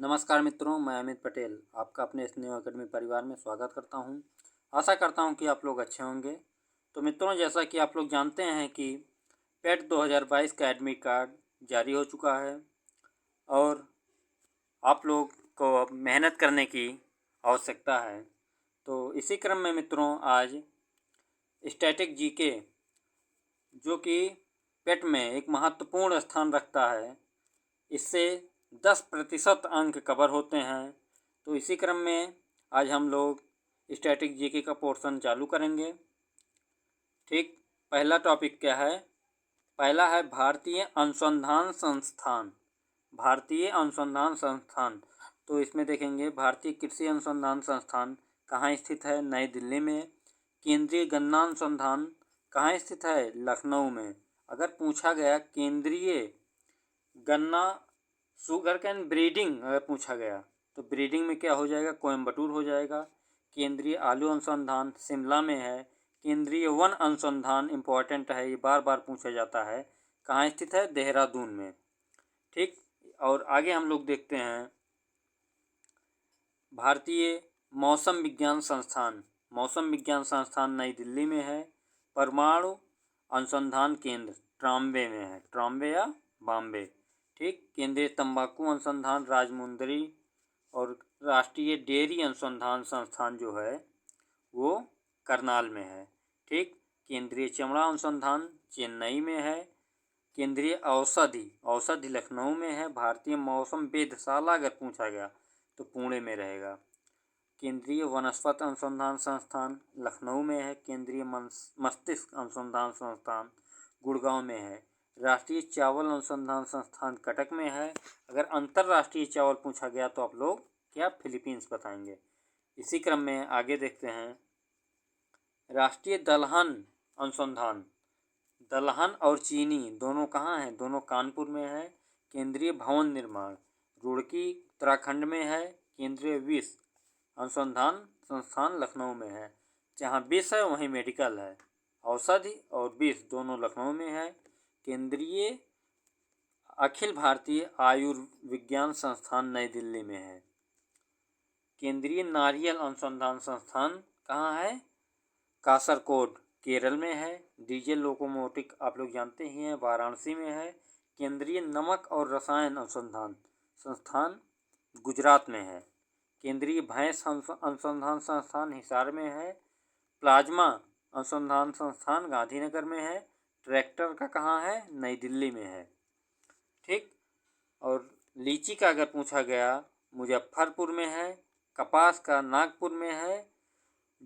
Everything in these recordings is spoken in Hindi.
नमस्कार मित्रों, मैं अमित पटेल आपका अपने स्नेह अकेडमी परिवार में स्वागत करता हूं। आशा करता हूं कि आप लोग अच्छे होंगे। तो मित्रों, जैसा कि आप लोग जानते हैं कि पेट 2022 का एडमिट कार्ड जारी हो चुका है और आप लोग को अब मेहनत करने की आवश्यकता है। तो इसी क्रम में मित्रों, आज स्टैटिक जीके जो कि पेट में एक महत्वपूर्ण स्थान रखता है, इससे 10% अंक कवर होते हैं। तो इसी क्रम में आज हम लोग स्टैटिक जीके का पोर्शन चालू करेंगे। ठीक, पहला टॉपिक क्या है? पहला है भारतीय अनुसंधान संस्थान। भारतीय अनुसंधान संस्थान, तो इसमें देखेंगे भारतीय कृषि अनुसंधान संस्थान कहाँ स्थित है? नई दिल्ली में। केंद्रीय गन्ना अनुसंधान कहाँ स्थित है? लखनऊ में। अगर पूछा गया केंद्रीय गन्ना शुगर कैन ब्रीडिंग अगर पूछा गया तो ब्रीडिंग में क्या हो जाएगा? कोयम्बटूर हो जाएगा। केंद्रीय आलू अनुसंधान शिमला में है। केंद्रीय वन अनुसंधान इम्पॉर्टेंट है, ये बार बार पूछा जाता है, कहाँ स्थित है? देहरादून में। ठीक, और आगे हम लोग देखते हैं भारतीय मौसम विज्ञान संस्थान। मौसम विज्ञान संस्थान नई दिल्ली में है। परमाणु अनुसंधान केंद्र ट्राम्बे में है, ट्राम्बे या बॉम्बे। ठीक, केंद्रीय तंबाकू अनुसंधान राजमुंदरी। और राष्ट्रीय डेयरी अनुसंधान संस्थान जो है वो करनाल में है। ठीक, केंद्रीय चमड़ा अनुसंधान चेन्नई में है। केंद्रीय औषधि लखनऊ में है। भारतीय मौसम वेधशाला अगर पूछा गया तो पुणे में रहेगा। केंद्रीय वनस्पति अनुसंधान संस्थान लखनऊ में है। केंद्रीय मस्तिष्क अनुसंधान संस्थान गुड़गांव में है। राष्ट्रीय चावल अनुसंधान संस्थान कटक में है। अगर अंतर्राष्ट्रीय चावल पूछा गया तो आप लोग क्या फिलीपींस बताएंगे। इसी क्रम में आगे देखते हैं राष्ट्रीय दलहन अनुसंधान। दलहन और चीनी दोनों कहाँ हैं? दोनों कानपुर में है। केंद्रीय भवन निर्माण रुड़की उत्तराखंड में है। केंद्रीय विष अनुसंधान संस्थान लखनऊ में है। जहाँ विष है वहीं मेडिकल है। औषधि और विष दोनों लखनऊ में है। केंद्रीय अखिल भारतीय आयुर्विज्ञान संस्थान नई दिल्ली में है। केंद्रीय नारियल अनुसंधान संस्थान कहाँ है? कासरकोड केरल में है। डीजल लोकोमोटिव आप लोग जानते ही हैं, वाराणसी में है। केंद्रीय नमक और रसायन अनुसंधान संस्थान गुजरात में है। केंद्रीय भैंस अनुसंधान संस्थान हिसार में है। प्लाज्मा अनुसंधान संस्थान गांधीनगर में है। ट्रैक्टर का कहाँ है? नई दिल्ली में है। ठीक, और लीची का अगर पूछा गया मुजफ्फरपुर में है। कपास का नागपुर में है।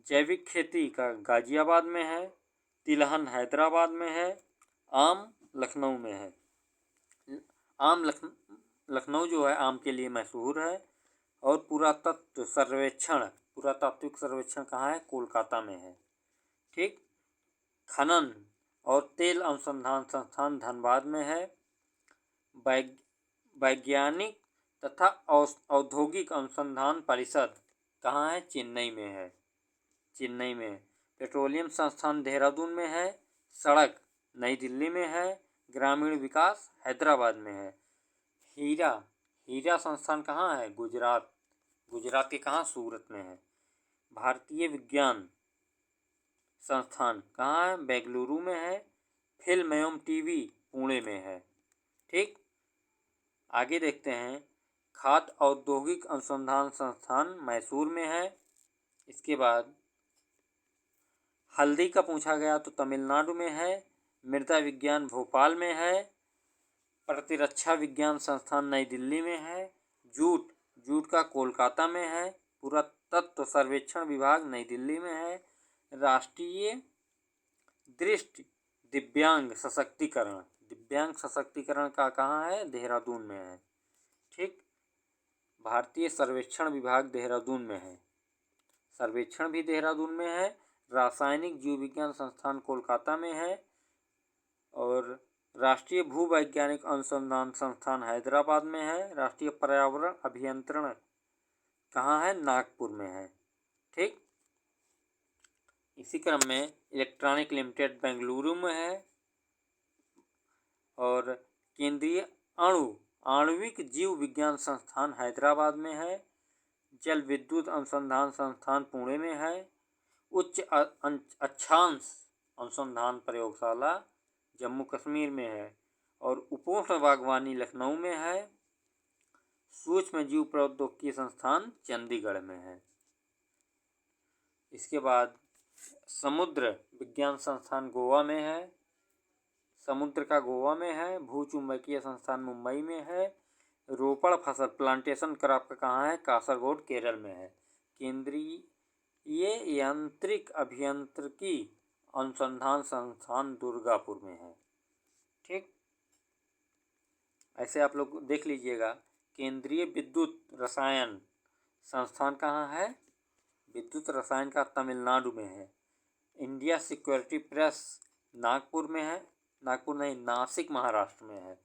जैविक खेती का गाजियाबाद में है। तिलहन हैदराबाद में है। आम लखनऊ में है। आम लखनऊ जो है आम के लिए मशहूर है। और पुरातात्विक सर्वेक्षण कहाँ है? कोलकाता में है। ठीक, खनन और तेल अनुसंधान संस्थान धनबाद में है। वैज्ञानिक तथा औद्योगिक अनुसंधान परिषद कहाँ है? चेन्नई में है। चेन्नई में। पेट्रोलियम संस्थान देहरादून में है। सड़क नई दिल्ली में है। ग्रामीण विकास हैदराबाद में है। हीरा संस्थान कहाँ है? गुजरात के कहाँ? सूरत में है। भारतीय विज्ञान संस्थान कहाँ है? बेंगलुरु में है। फिल्म एवं टीवी पुणे में है। ठीक, आगे देखते हैं खाद्य औद्योगिक अनुसंधान संस्थान मैसूर में है। इसके बाद हल्दी का पूछा गया तो तमिलनाडु में है। मृदा विज्ञान भोपाल में है। प्रतिरक्षा विज्ञान संस्थान नई दिल्ली में है। जूट का कोलकाता में है। पुरातत्व सर्वेक्षण विभाग नई दिल्ली में है। राष्ट्रीय दृष्टि दिव्यांग सशक्तिकरण का कहाँ है? देहरादून में है। ठीक, भारतीय सर्वेक्षण विभाग देहरादून में है। सर्वेक्षण भी देहरादून में है। रासायनिक जीव विज्ञान संस्थान कोलकाता में है। और राष्ट्रीय भूवैज्ञानिक अनुसंधान संस्थान हैदराबाद में है। राष्ट्रीय पर्यावरण अभियंत्रण कहाँ है? नागपुर में है। ठीक, इसी क्रम में इलेक्ट्रॉनिक लिमिटेड बेंगलुरु में है। और केंद्रीय अणु आणविक जीव विज्ञान संस्थान हैदराबाद में है। जल विद्युत अनुसंधान संस्थान पुणे में है। उच्च अक्षांश अनुसंधान प्रयोगशाला जम्मू कश्मीर में है। और उपोष्ण बागवानी लखनऊ में है। सूक्ष्म जीव प्रौद्योगिकी संस्थान चंडीगढ़ में है। इसके बाद समुद्र विज्ञान संस्थान गोवा में है। समुद्र का गोवा में है। भूचुंबकीय संस्थान मुंबई में है। रोपड़ फसल प्लांटेशन क्रॉप का कहाँ है? कासरगोड केरल में है। केंद्रीय यांत्रिक अभियांत्रिकी अनुसंधान संस्थान दुर्गापुर में है। ठीक, ऐसे आप लोग देख लीजिएगा। केंद्रीय विद्युत रसायन संस्थान कहाँ है? विद्युत रसायन का तमिलनाडु में है। इंडिया सिक्योरिटी प्रेस नागपुर में है। नागपुर नहीं, नासिक महाराष्ट्र में है।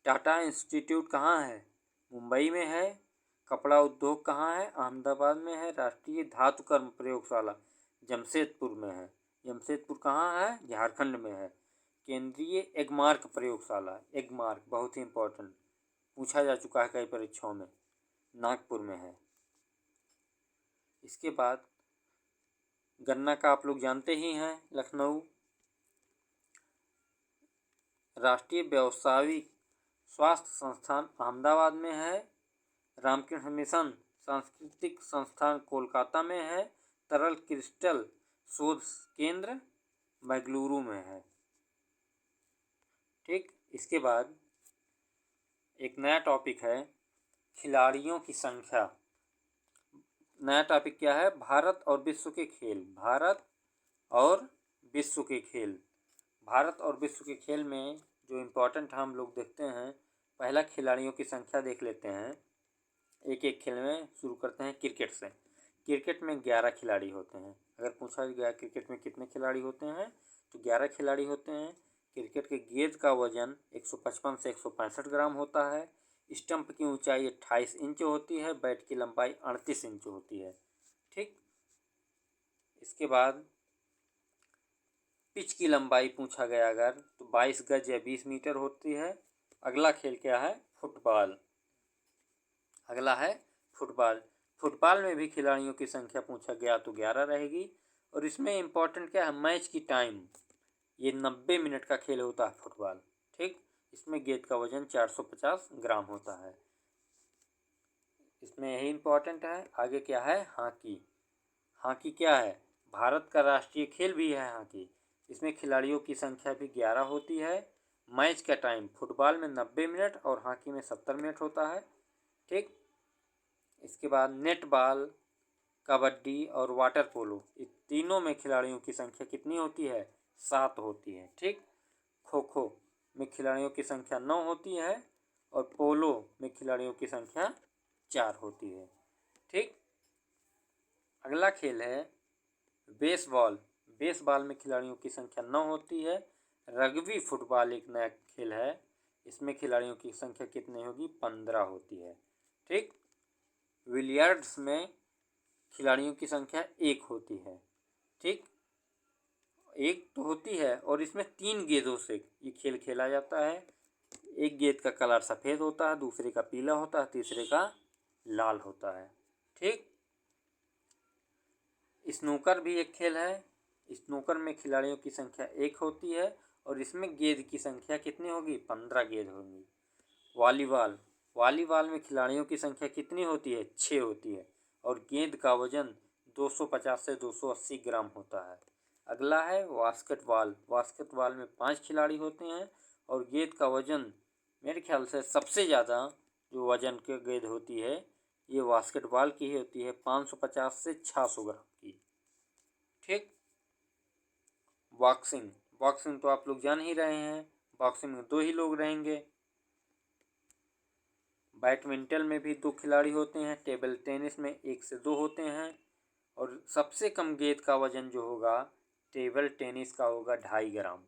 टाटा इंस्टीट्यूट कहाँ है? मुंबई में है। कपड़ा उद्योग कहाँ है? अहमदाबाद में है। राष्ट्रीय धातुकर्म प्रयोगशाला जमशेदपुर में है। जमशेदपुर कहाँ है? झारखंड में है। केंद्रीय एगमार्क प्रयोगशाला, एगमार्क बहुत ही इम्पोर्टेंट, पूछा जा चुका है कई परीक्षाओं में, नागपुर में है। इसके बाद गन्ना का आप लोग जानते ही हैं, लखनऊ। राष्ट्रीय व्यावसायिक स्वास्थ्य संस्थान अहमदाबाद में है। रामकृष्ण मिशन सांस्कृतिक संस्थान कोलकाता में है। तरल क्रिस्टल शोध केंद्र बेंगलुरु में है। ठीक, इसके बाद एक नया टॉपिक है खिलाड़ियों की संख्या। नया टॉपिक क्या है? भारत और विश्व के खेल। भारत और विश्व के खेल। भारत और विश्व के खेल में जो इम्पोर्टेंट हम लोग देखते हैं, पहला खिलाड़ियों की संख्या देख लेते हैं। एक एक खेल में शुरू करते हैं क्रिकेट से। क्रिकेट में 11 खिलाड़ी होते हैं। अगर पूछा गया क्रिकेट में कितने खिलाड़ी होते हैं, तो 11 खिलाड़ी होते हैं। क्रिकेट के गेंद का वजन 155 से 165 ग्राम होता है। स्टंप की ऊंचाई 28 इंच होती है। बैट की लंबाई 38 इंच होती है। ठीक, इसके बाद पिच की लंबाई पूछा गया अगर, तो 22 गज या 20 मीटर होती है। अगला खेल क्या है? फुटबॉल। अगला है फुटबॉल। फुटबॉल में भी खिलाड़ियों की संख्या पूछा गया तो 11 रहेगी। और इसमें इम्पोर्टेंट क्या है? मैच की टाइम। ये 90 मिनट का खेल होता है फुटबॉल। ठीक, इसमें गेंद का वजन 450 ग्राम होता है। इसमें यही इम्पोर्टेंट है। आगे क्या है? हॉकी। हॉकी क्या है? भारत का राष्ट्रीय खेल भी है हॉकी। इसमें खिलाड़ियों की संख्या भी 11 होती है। मैच का टाइम फुटबॉल में 90 मिनट और हॉकी में 70 मिनट होता है। ठीक, इसके बाद नेट बॉल, कबड्डी और वाटर पोलो, इन तीनों में खिलाड़ियों की संख्या कितनी होती है? 7 होती है। ठीक, खो खो में खिलाड़ियों की संख्या 9 होती है और पोलो में खिलाड़ियों की संख्या 4 होती है। ठीक, अगला खेल है बेसबॉल। बेसबॉल में खिलाड़ियों की संख्या 9 होती है। रग्बी फुटबॉल एक नया खेल है। इसमें खिलाड़ियों की संख्या कितनी होगी? 15 होती है। ठीक, बिलियर्ड्स में खिलाड़ियों की संख्या 1 होती है। ठीक, एक तो होती है और इसमें 3 गेंदों से ये खेल खेला जाता है। एक गेंद का कलर सफ़ेद होता है, दूसरे का पीला होता है, तीसरे का लाल होता है। ठीक, स्नूकर भी एक खेल है। स्नूकर में खिलाड़ियों की संख्या 1 होती है और इसमें गेंद की संख्या कितनी होगी? 15 गेंद होंगी। वॉलीबॉल। वॉलीबॉल में खिलाड़ियों की संख्या कितनी होती है? 6 होती है और गेंद का वजन 250 से 280 ग्राम होता है। अगला है बास्केटबॉल। बास्केटबॉल में 5 खिलाड़ी होते हैं और गेंद का वजन मेरे ख्याल से सबसे ज़्यादा जो वजन की गेंद होती है ये बास्केटबॉल की ही होती है, 550 से 600 ग्राम की। ठीक, बॉक्सिंग। बॉक्सिंग तो आप लोग जान ही रहे हैं। बॉक्सिंग में 2 ही लोग रहेंगे। बैडमिंटन में भी 2 खिलाड़ी होते हैं। टेबल टेनिस में 1 से 2 होते हैं और सबसे कम गेंद का वजन जो होगा टेबल टेनिस का होगा 2.5 ग्राम।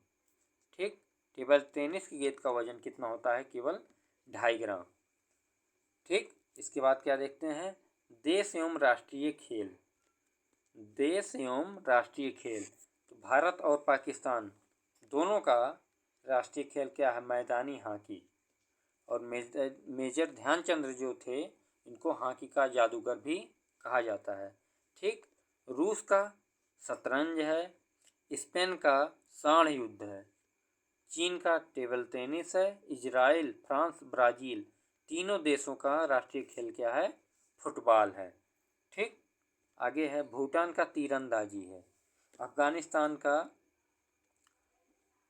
ठीक, टेबल टेनिस की गेंद का वजन कितना होता है? केवल 2.5 ग्राम। ठीक, इसके बाद क्या देखते हैं? देश एवं राष्ट्रीय खेल। देश एवं राष्ट्रीय खेल, तो भारत और पाकिस्तान दोनों का राष्ट्रीय खेल क्या है? मैदानी हॉकी। और मेजर ध्यानचंद्र जो थे इनको हॉकी का जादूगर भी कहा जाता है। ठीक, रूस का शतरंज है, स्पेन का सांड युद्ध है, चीन का टेबल टेनिस है, इजराइल, फ्रांस, ब्राज़ील तीनों देशों का राष्ट्रीय खेल क्या है? फुटबॉल है। ठीक, आगे है भूटान का तीरंदाजी है, अफगानिस्तान का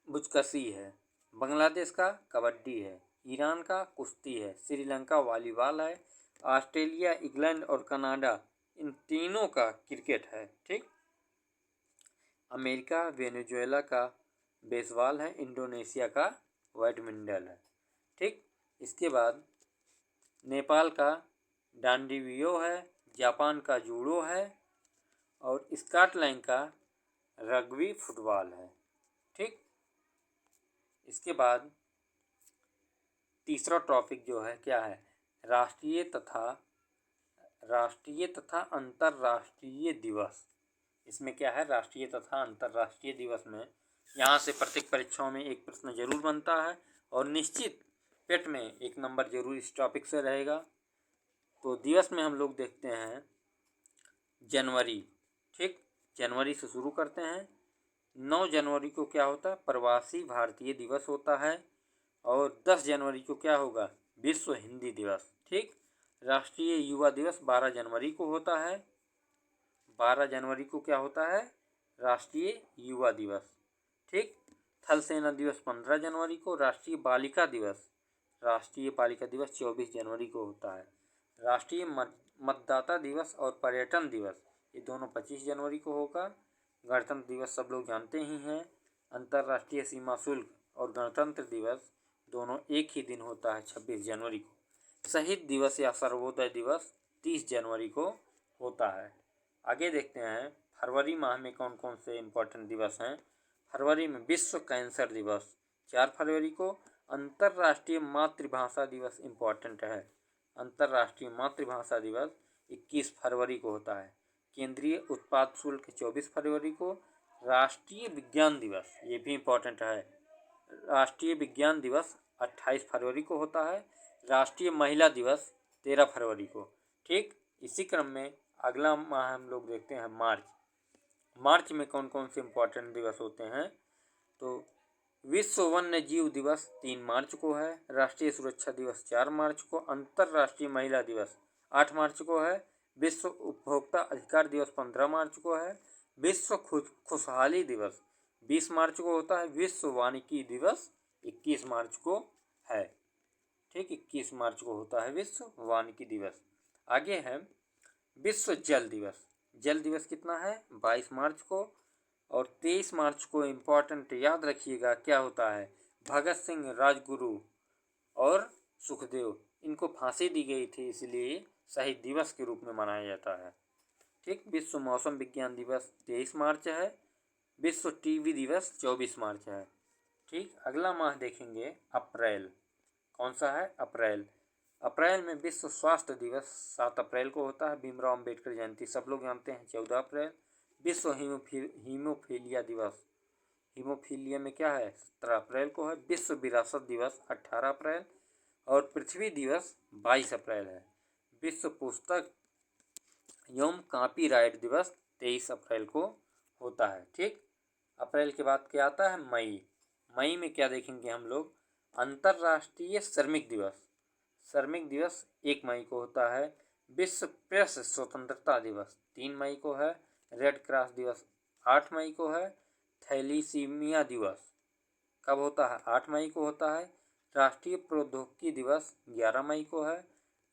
बुचकसी है, बांग्लादेश का कबड्डी है, ईरान का कुश्ती है, श्रीलंका वॉलीबॉल है, ऑस्ट्रेलिया, इंग्लैंड और कनाडा इन तीनों का क्रिकेट है। ठीक, अमेरिका वेनेजुएला का बेसबॉल है, इंडोनेशिया का बैडमिंटन है। ठीक, इसके बाद नेपाल का डांडीबियो है, जापान का जूडो है और स्कॉटलैंड का रग्बी फुटबॉल है। ठीक, इसके बाद तीसरा टॉपिक जो है क्या है? राष्ट्रीय तथा अंतर्राष्ट्रीय दिवस। इसमें क्या है? राष्ट्रीय तथा अंतर्राष्ट्रीय दिवस में यहाँ से प्रत्येक परीक्षाओं में एक प्रश्न जरूर बनता है और निश्चित पेट में एक नंबर जरूर इस टॉपिक से रहेगा। तो दिवस में हम लोग देखते हैं जनवरी। ठीक, जनवरी से शुरू करते हैं। 9 जनवरी को क्या होता है? प्रवासी भारतीय दिवस होता है। और 10 जनवरी को क्या होगा? विश्व हिंदी दिवस। ठीक, राष्ट्रीय युवा दिवस 12 जनवरी को होता है। 12 जनवरी को क्या होता है? राष्ट्रीय युवा दिवस। ठीक, थल सेना दिवस 15 जनवरी को। राष्ट्रीय बालिका दिवस 24 जनवरी को होता है। राष्ट्रीय मतदाता दिवस और पर्यटन दिवस ये दोनों 25 जनवरी को होगा। गणतंत्र दिवस सब लोग जानते ही हैं। अंतर्राष्ट्रीय सीमा शुल्क और गणतंत्र दिवस दोनों एक ही दिन होता है, 26 जनवरी को। शहीद दिवस या सर्वोदय दिवस 30 जनवरी को होता है। आगे देखते हैं फरवरी माह में कौन कौन से इम्पोर्टेंट दिवस हैं। फरवरी में विश्व कैंसर दिवस 4 फरवरी को। अंतर्राष्ट्रीय मातृभाषा दिवस इम्पोर्टेंट है। अंतर्राष्ट्रीय मातृभाषा दिवस 21 फरवरी को होता है। केंद्रीय उत्पाद शुल्क 24 फरवरी को। राष्ट्रीय विज्ञान दिवस ये भी इम्पोर्टेंट है। राष्ट्रीय विज्ञान दिवस 28 फरवरी को होता है। राष्ट्रीय महिला दिवस 13 फरवरी को। ठीक, इसी क्रम में अगला माह हम लोग देखते हैं मार्च में कौन कौन से इम्पोर्टेंट दिवस होते हैं। तो विश्व वन्य जीव दिवस 3 मार्च को है। राष्ट्रीय सुरक्षा दिवस 4 मार्च को। अंतर्राष्ट्रीय महिला दिवस 8 मार्च को है। विश्व उपभोक्ता अधिकार दिवस 15 मार्च को है। विश्व खुशहाली दिवस 20 मार्च को होता है। विश्व वानिकी दिवस 21 मार्च को है। ठीक, 21 मार्च को होता है विश्व वानिकी दिवस। आगे है विश्व जल दिवस। जल दिवस कितना है? 22 मार्च को। और 23 मार्च को इम्पोर्टेंट याद रखिएगा क्या होता है? भगत सिंह, राजगुरु और सुखदेव इनको फांसी दी गई थी, इसलिए शहीद दिवस के रूप में मनाया जाता है। ठीक, विश्व मौसम विज्ञान दिवस 23 मार्च है। विश्व टीबी दिवस 24 मार्च है। ठीक, अगला माह देखेंगे अप्रैल। कौन सा है? अप्रैल। अप्रैल में विश्व स्वास्थ्य दिवस 7 अप्रैल को होता है। भीमराव अम्बेडकर जयंती सब लोग जानते हैं 14 अप्रैल। विश्व हीमोफीलिया दिवस, हीमोफीलिया में क्या है? 17 अप्रैल को है। विश्व विरासत दिवस 18 अप्रैल और पृथ्वी दिवस 22 अप्रैल है। विश्व पुस्तक एवं कॉपीराइट दिवस 23 अप्रैल को होता है। ठीक, अप्रैल के बाद क्या आता है? मई में क्या देखेंगे हम लोग? अंतर्राष्ट्रीय श्रमिक दिवस। श्रमिक दिवस 1 मई को होता है। विश्व प्रेस स्वतंत्रता दिवस 3 मई को है। रेड क्रॉस दिवस 8 मई को है। थैलीसीमिया दिवस कब होता है? 8 मई को होता है। राष्ट्रीय प्रौद्योगिकी दिवस 11 मई को है।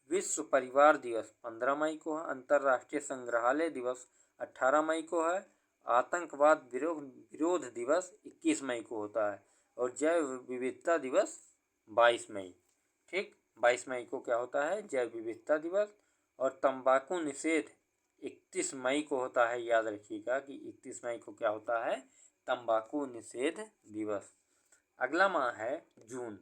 विश्व परिवार दिवस 15 मई को है। अंतर्राष्ट्रीय संग्रहालय दिवस 18 मई को है। आतंकवाद विरोध दिवस 21 मई को होता है और जैव विविधता दिवस 22 मई। ठीक, 22 मई को क्या होता है? जैव विविधता दिवस। और तंबाकू निषेध 31 मई को होता है। याद रखिएगा कि 31 मई को क्या होता है? तंबाकू निषेध दिवस। अगला माह है जून।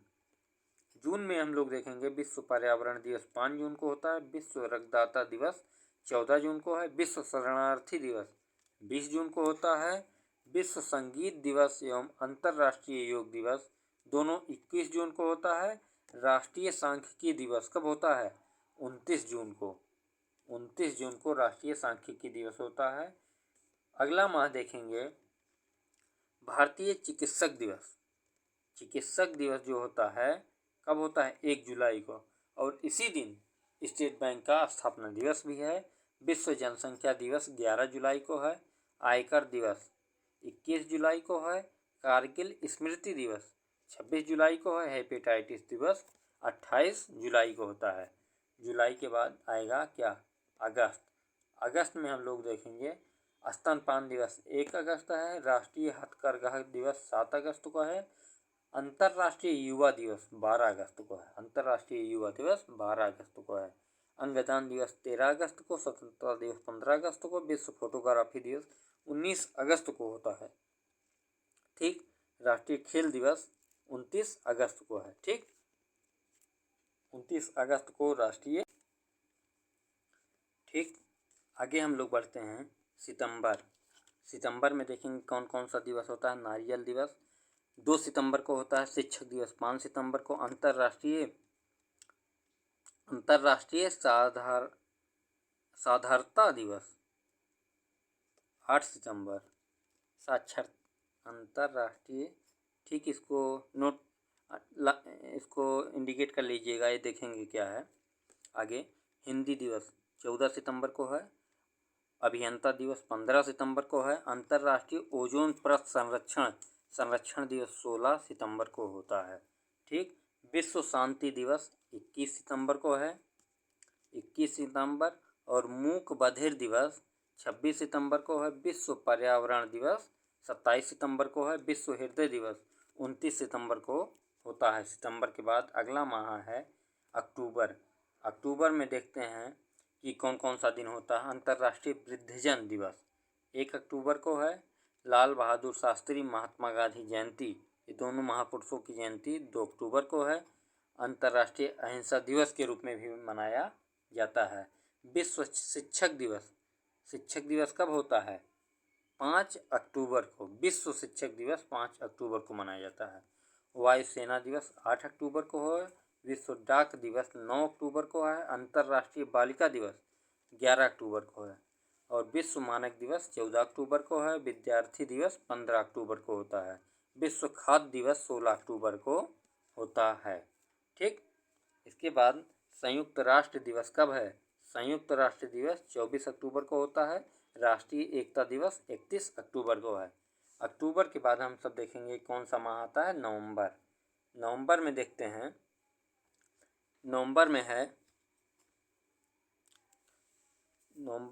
जून में हम लोग देखेंगे विश्व पर्यावरण दिवस 5 जून को होता है। विश्व रक्तदाता दिवस 14 जून को है। विश्व शरणार्थी दिवस 20 जून को होता है। विश्व संगीत दिवस एवं अंतर्राष्ट्रीय योग दिवस दोनों 21 जून को होता है। राष्ट्रीय सांख्यिकी दिवस कब होता है? 29 जून को। 29 जून को राष्ट्रीय सांख्यिकी दिवस होता है। अगला माह देखेंगे भारतीय चिकित्सक दिवस। चिकित्सक दिवस जो होता है कब होता है? 1 जुलाई को। और इसी दिन स्टेट बैंक का स्थापना दिवस भी है। विश्व जनसंख्या दिवस 11 जुलाई को है। आयकर दिवस 21 जुलाई को है। कारगिल स्मृति दिवस 26 जुलाई को है। हेपेटाइटिस दिवस 28 जुलाई को होता है। जुलाई के बाद आएगा क्या? अगस्त। अगस्त में हम लोग देखेंगे स्तनपान दिवस 1 अगस्त है। राष्ट्रीय हथकरघा दिवस 7 अगस्त को है। अंतर्राष्ट्रीय युवा दिवस 12 अगस्त को है। अंतर्राष्ट्रीय युवा दिवस 12 अगस्त को है। अंगदान दिवस 13 अगस्त को। स्वतंत्रता दिवस 15 अगस्त को। विश्व फोटोग्राफी दिवस 19 अगस्त को होता है। ठीक। राष्ट्रीय खेल दिवस 29 अगस्त को है। ठीक, 29 अगस्त को राष्ट्रीय। ठीक, आगे हम लोग बढ़ते हैं सितंबर। सितंबर में देखेंगे कौन कौन सा दिवस होता है। नारियल दिवस 2 सितंबर को होता है। शिक्षक दिवस 5 सितंबर को। अंतर्राष्ट्रीय साक्षरता दिवस 8 सितंबर। अंतर्राष्ट्रीय, ठीक, इसको इंडिकेट कर लीजिएगा, ये देखेंगे क्या है आगे। हिंदी दिवस 14 सितंबर को है। अभियंता दिवस 15 सितंबर को है। अंतर्राष्ट्रीय ओजोन परत संरक्षण दिवस 16 सितंबर को होता है। ठीक। विश्व शांति दिवस 21 सितंबर को है। 21 सितंबर। और मूक बधिर दिवस 26 सितंबर को है। विश्व पर्यावरण दिवस 27 सितंबर को है। विश्व हृदय दिवस 29 सितंबर को होता है। सितंबर के बाद अगला माह है अक्टूबर। अक्टूबर में देखते हैं कि कौन कौन सा दिन होता है। अंतर्राष्ट्रीय वृद्धजन दिवस 1 अक्टूबर को है। लाल बहादुर शास्त्री महात्मा गांधी जयंती, ये दोनों महापुरुषों की जयंती 2 अक्टूबर को है। अंतर्राष्ट्रीय अहिंसा दिवस के रूप में भी मनाया जाता है। विश्व शिक्षक दिवस कब होता है? 5 अक्टूबर को। विश्व शिक्षक दिवस 5 अक्टूबर को मनाया जाता है। वायुसेना दिवस 8 अक्टूबर को है। विश्व डाक दिवस 9 अक्टूबर को है। अंतर्राष्ट्रीय बालिका दिवस 11 अक्टूबर को है। और विश्व मानक दिवस 14 अक्टूबर को है। विद्यार्थी दिवस 15 अक्टूबर को होता है। विश्व खाद्य दिवस 16 अक्टूबर को होता है। ठीक। इसके बाद संयुक्त राष्ट्र दिवस कब है? संयुक्त राष्ट्र दिवस 24 अक्टूबर को होता है। राष्ट्रीय एकता दिवस 31 अक्टूबर को है। अक्टूबर के बाद हम सब देखेंगे कौन सा माह आता है। नवंबर। नवंबर में देखते हैं, नवंबर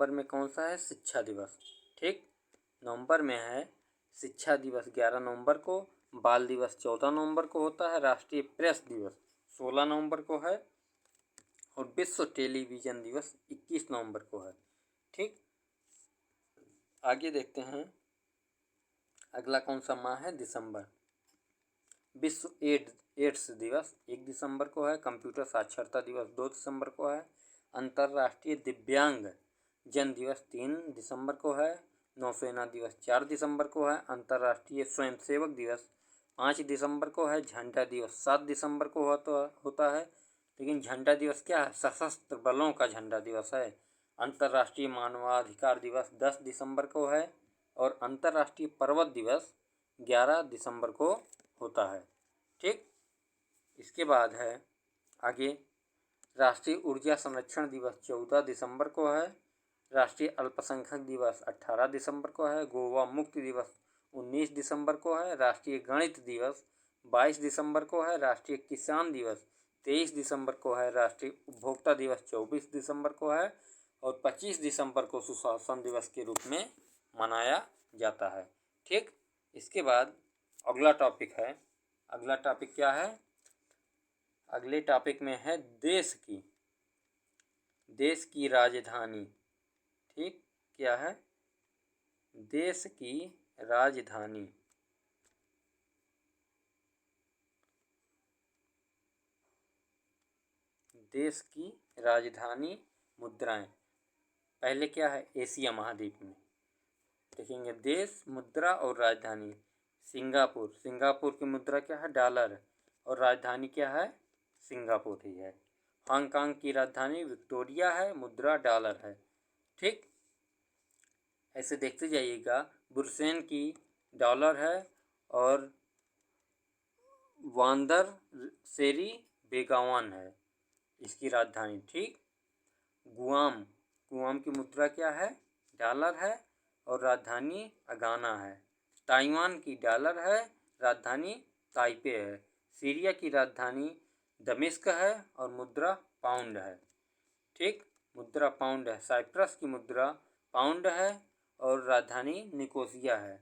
में कौन सा है? शिक्षा दिवस। ठीक, नवंबर में है शिक्षा दिवस 11 नवंबर को। बाल दिवस 14 नवंबर को होता है। राष्ट्रीय प्रेस दिवस 16 नवंबर को है। और विश्व टेलीविज़न दिवस 21 नवंबर को है। ठीक, आगे देखते हैं अगला कौन सा माह है। दिसंबर। विश्व एड्स दिवस 1 दिसंबर को है। कंप्यूटर साक्षरता दिवस 2 दिसंबर को है। अंतर्राष्ट्रीय दिव्यांग जन दिवस 3 दिसंबर को है। नौसेना दिवस 4 दिसंबर को है। अंतर्राष्ट्रीय स्वयंसेवक दिवस 5 दिसंबर को है। झंडा दिवस 7 दिसंबर को होता है। लेकिन झंडा दिवस क्या है? सशस्त्र बलों का झंडा दिवस है। अंतर्राष्ट्रीय मानवाधिकार दिवस 10 दिसंबर को है। और अंतर्राष्ट्रीय पर्वत दिवस 11 दिसंबर को होता है। ठीक, इसके बाद है आगे राष्ट्रीय ऊर्जा संरक्षण दिवस 14 दिसंबर को है। राष्ट्रीय अल्पसंख्यक दिवस 18 दिसंबर को है। गोवा मुक्ति दिवस 19 दिसंबर को है। राष्ट्रीय गणित दिवस 22 दिसंबर को है। राष्ट्रीय किसान दिवस 23 दिसंबर को है। राष्ट्रीय उपभोक्ता दिवस 24 दिसंबर को है। और 25 दिसंबर को सुशासन दिवस के रूप में मनाया जाता है। ठीक, इसके बाद अगला टॉपिक है। अगला टॉपिक क्या है? अगले टॉपिक में है देश की राजधानी। ठीक, क्या है? देश की राजधानी। देश की राजधानी मुद्राएं। पहले क्या है? एशिया महाद्वीप में देखेंगे देश, मुद्रा और राजधानी। सिंगापुर की मुद्रा क्या है? डॉलर। और राजधानी क्या है? सिंगापुर ही है। हांगकांग की राजधानी विक्टोरिया है, मुद्रा डॉलर है। ठीक, ऐसे देखते जाइएगा। बुरसेन की डॉलर है और वांदर सेरी बेगावन है इसकी राजधानी। ठीक, गुआम, गुआम की मुद्रा क्या है? डॉलर है और राजधानी अगाना है। ताइवान की डॉलर है, राजधानी ताइपे है। सीरिया की राजधानी दमिश्क है और मुद्रा पाउंड है। ठीक, मुद्रा पाउंड है। साइप्रस की मुद्रा पाउंड है और राजधानी निकोसिया है।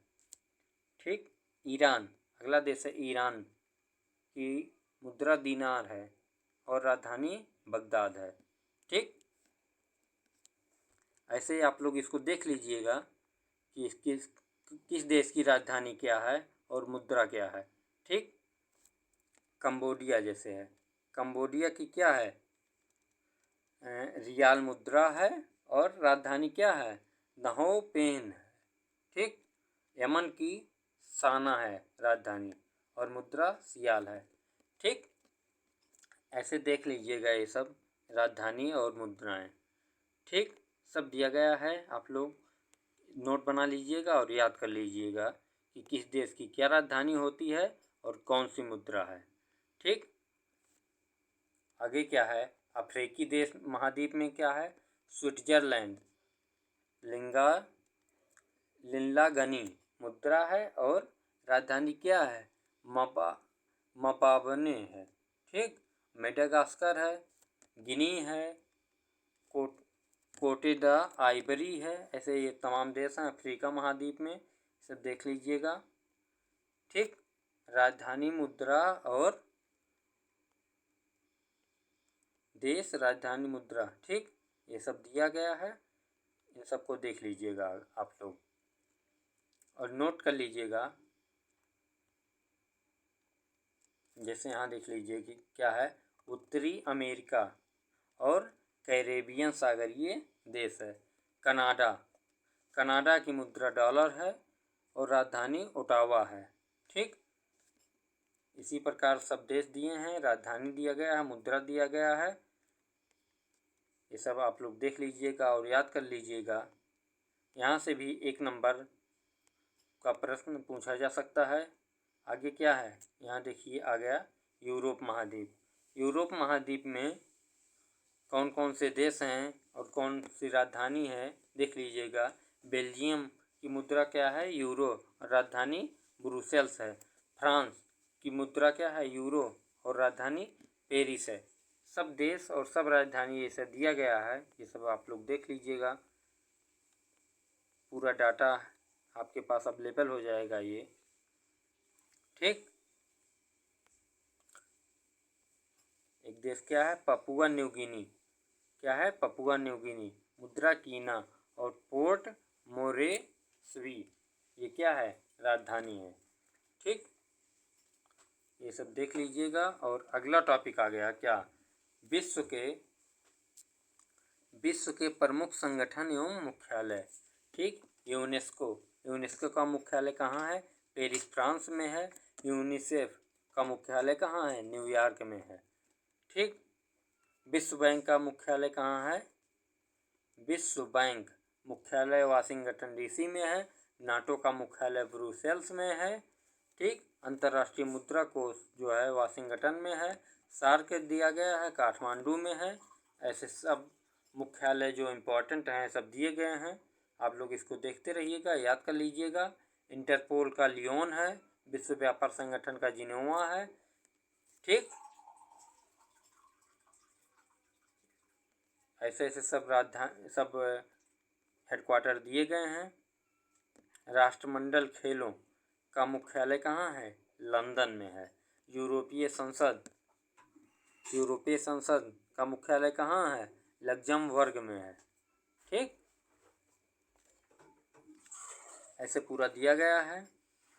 ठीक, ईरान, अगला देश है ईरान की मुद्रा दीनार है और राजधानी बगदाद है। ठीक, ऐसे आप लोग इसको देख लीजिएगा कि किस देश की राजधानी क्या है और मुद्रा क्या है। ठीक, कंबोडिया जैसे है, कंबोडिया की क्या है? रियाल मुद्रा है और राजधानी क्या है? नहो पेन है। ठीक, यमन की साना है राजधानी और मुद्रा सियाल है। ठीक, ऐसे देख लीजिएगा ये सब राजधानी और मुद्राएं। ठीक, सब दिया गया है, आप लोग नोट बना लीजिएगा और याद कर लीजिएगा कि किस देश की क्या राजधानी होती है और कौन सी मुद्रा है। ठीक, आगे क्या है? अफ्रीकी देश महाद्वीप में क्या है? स्विट्जरलैंड लिंगागनी मुद्रा है और राजधानी क्या है? मपाबने है। ठीक, मेडागास्कर है, गिनी है, कोटे द आइवरी है। ऐसे ये तमाम देश हैं अफ्रीका महाद्वीप में, सब देख लीजिएगा। ठीक, राजधानी मुद्रा और देश, राजधानी मुद्रा। ठीक, ये सब दिया गया है, इन सबको देख लीजिएगा आप लोग और नोट कर लीजिएगा। जैसे यहाँ देख लीजिए कि क्या है? उत्तरी अमेरिका और कैरेबियन सागरीय देश है। कनाडा, कनाडा की मुद्रा डॉलर है और राजधानी ओटावा है। ठीक, इसी प्रकार सब देश दिए हैं, राजधानी दिया गया है, मुद्रा दिया गया है। ये सब आप लोग देख लीजिएगा और याद कर लीजिएगा। यहाँ से भी 1 नंबर का प्रश्न पूछा जा सकता है। आगे क्या है? यहाँ देखिए आ गया यूरोप महाद्वीप। यूरोप महाद्वीप में कौन कौन से देश हैं और कौन सी राजधानी है देख लीजिएगा। बेल्जियम की मुद्रा क्या है? यूरो, राजधानी ब्रुसेल्स है। फ्रांस की मुद्रा क्या है? यूरो और राजधानी पेरिस है। सब देश और सब राजधानी ये सब दिया गया है, ये सब आप लोग देख लीजिएगा। पूरा डाटा आपके पास अवेलेबल हो जाएगा ये। ठीक, एक देश क्या है? Papua New Guinea. क्या है? पपुआ न्यू गिनी, मुद्रा कीना और पोर्ट मोरेस्बी ये क्या है? राजधानी है। ठीक, ये सब देख लीजिएगा। और अगला टॉपिक आ गया क्या? विश्व के प्रमुख संगठन एवं मुख्यालय। ठीक, यूनेस्को, यूनेस्को का मुख्यालय कहाँ है? पेरिस फ्रांस में है। यूनिसेफ का मुख्यालय कहाँ है? न्यूयॉर्क में है। ठीक, विश्व बैंक का मुख्यालय कहाँ है? विश्व बैंक मुख्यालय वाशिंगटन डीसी में है। नाटो का मुख्यालय ब्रुसेल्स में है। ठीक, अंतर्राष्ट्रीय मुद्रा कोष जो है वाशिंगटन में है। सार्क दिया गया है, काठमांडू में है। ऐसे सब मुख्यालय जो इम्पोर्टेंट हैं सब दिए गए हैं, आप लोग इसको देखते रहिएगा, याद कर लीजिएगा। इंटरपोल का लियोन है। विश्व व्यापार संगठन का जिनेवा है। ठीक, ऐसे ऐसे सब राजधानी, सब हेडक्वार्टर दिए गए हैं। राष्ट्रमंडल खेलों का मुख्यालय कहाँ है? लंदन में है। यूरोपीय संसद का मुख्यालय कहाँ है? लग्जमबर्ग में है। ठीक, ऐसे पूरा दिया गया है,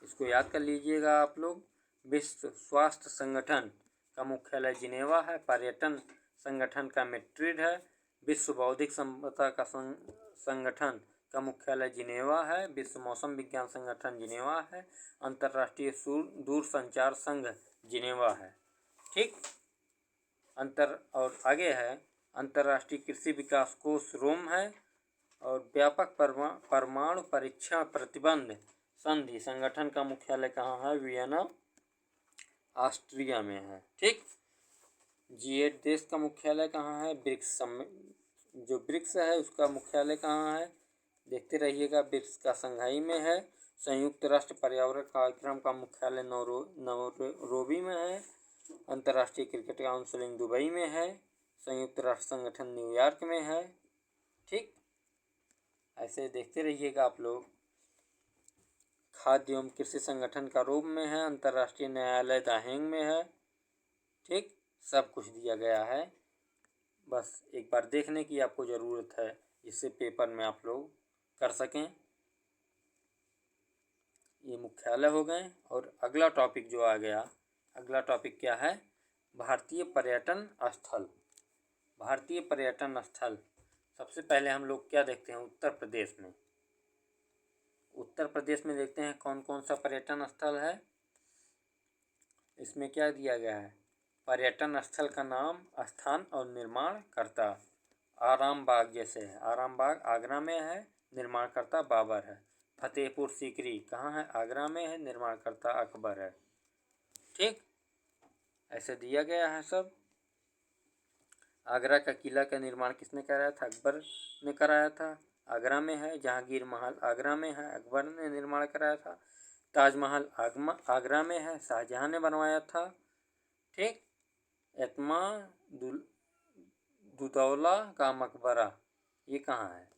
इसको याद कर लीजिएगा आप लोग। विश्व स्वास्थ्य संगठन का मुख्यालय जिनेवा है। पर्यटन संगठन का मैड्रिड है। विश्व बौद्धिक संपदा का संगठन का मुख्यालय जिनेवा है। विश्व मौसम विज्ञान संगठन जिनेवा है। अंतर्राष्ट्रीय दूरसंचार संघ जिनेवा है। ठीक, और आगे है अंतर्राष्ट्रीय कृषि विकास कोष रोम है। और व्यापक परमाणु परीक्षण प्रतिबंध संधि संगठन का मुख्यालय कहाँ है? वियना, ऑस्ट्रिया में है। ठीक। G8 देश का मुख्यालय कहाँ है? ब्रिक्स जो ब्रिक्स है उसका मुख्यालय कहाँ है? देखते रहिएगा। ब्रिक्स का शंघाई में है। संयुक्त राष्ट्र पर्यावरण कार्यक्रम का मुख्यालय नैरोबी में है। अंतर्राष्ट्रीय क्रिकेट काउंसिल दुबई में है। संयुक्त राष्ट्र संगठन न्यूयॉर्क में है। ठीक। ऐसे देखते रहिएगा आप लोग। खाद्य एवं कृषि संगठन का रोम में है। अंतर्राष्ट्रीय न्यायालय द हेग में है। ठीक। सब कुछ दिया गया है, बस एक बार देखने की आपको ज़रूरत है, इससे पेपर में आप लोग कर सकें। ये मुख्यालय हो गए। और अगला टॉपिक जो आ गया, अगला टॉपिक क्या है? भारतीय पर्यटन स्थल। भारतीय पर्यटन स्थल सबसे पहले हम लोग क्या देखते हैं? उत्तर प्रदेश में। उत्तर प्रदेश में देखते हैं कौन कौन सा पर्यटन स्थल है। इसमें क्या दिया गया है? पर्यटन स्थल का नाम, स्थान और निर्माणकर्ता। आरामबाग जैसे है, आरामबाग आगरा में है, निर्माणकर्ता बाबर है। फतेहपुर सीकरी कहाँ है? आगरा में है, निर्माणकर्ता अकबर है। ठीक। ऐसे दिया गया है सब। आगरा का किला का निर्माण किसने कराया था? अकबर ने कराया था। आगरा में है। जहांगीर महल आगरा में है, अकबर ने निर्माण कराया था। ताजमहल आगरा में है, शाहजहां ने बनवाया था। ठीक। एतमा दुदौला का मकबरा ये कहाँ है?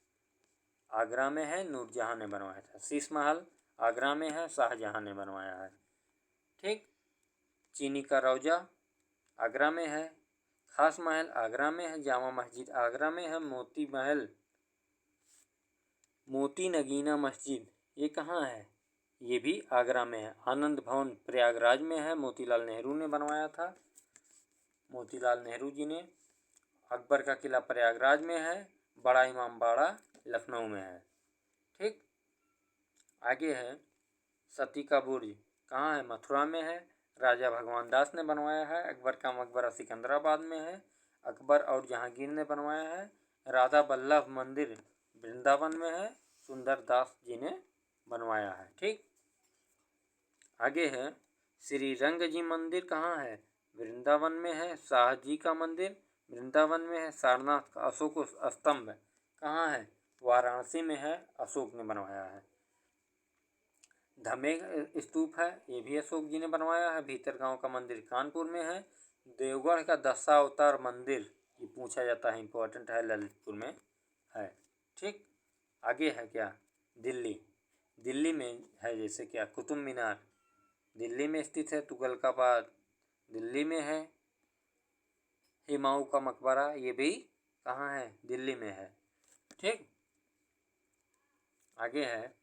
आगरा में है, नूरजहां ने बनवाया था। शीश महल आगरा में है, शाहजहां ने बनवाया है। ठीक। चीनी का रौजा आगरा में है। खास महल आगरा में है। जामा मस्जिद आगरा में है। मोती नगीना मस्जिद ये कहाँ है? ये भी आगरा में है। आनंद भवन प्रयागराज में है, मोतीलाल नेहरू ने बनवाया था, मोतीलाल नेहरू जी ने। अकबर का किला प्रयागराज में है। बड़ा इमाम बाड़ा लखनऊ में है। ठीक। आगे है सती का बुर्ज कहाँ है? मथुरा में है, राजा भगवान दास ने बनवाया है। अकबर का मकबरा सिकंदराबाद में है, अकबर और जहांगीर ने बनवाया है। राधा बल्लभ मंदिर वृंदावन में है, सुंदर दास जी ने बनवाया है। ठीक। आगे है श्री रंग जी मंदिर कहाँ है? वृंदावन में है। शाह जी का मंदिर वृंदावन में है। सारनाथ का अशोक स्तंभ कहाँ है? वाराणसी में है, अशोक ने बनवाया है। धमेग स्तूप है, ये भी अशोक जी ने बनवाया है। भीतरगांव का मंदिर कानपुर में है। देवगढ़ का दशावतार मंदिर ये पूछा जाता है, इम्पोर्टेंट है, ललितपुर में है। ठीक। आगे है क्या? दिल्ली। दिल्ली में है जैसे क्या? कुतुब मीनार दिल्ली में स्थित है। तुगलकाबाद दिल्ली में है। हुमायूं का मकबरा ये भी कहाँ है? दिल्ली में है। ठीक। आगे है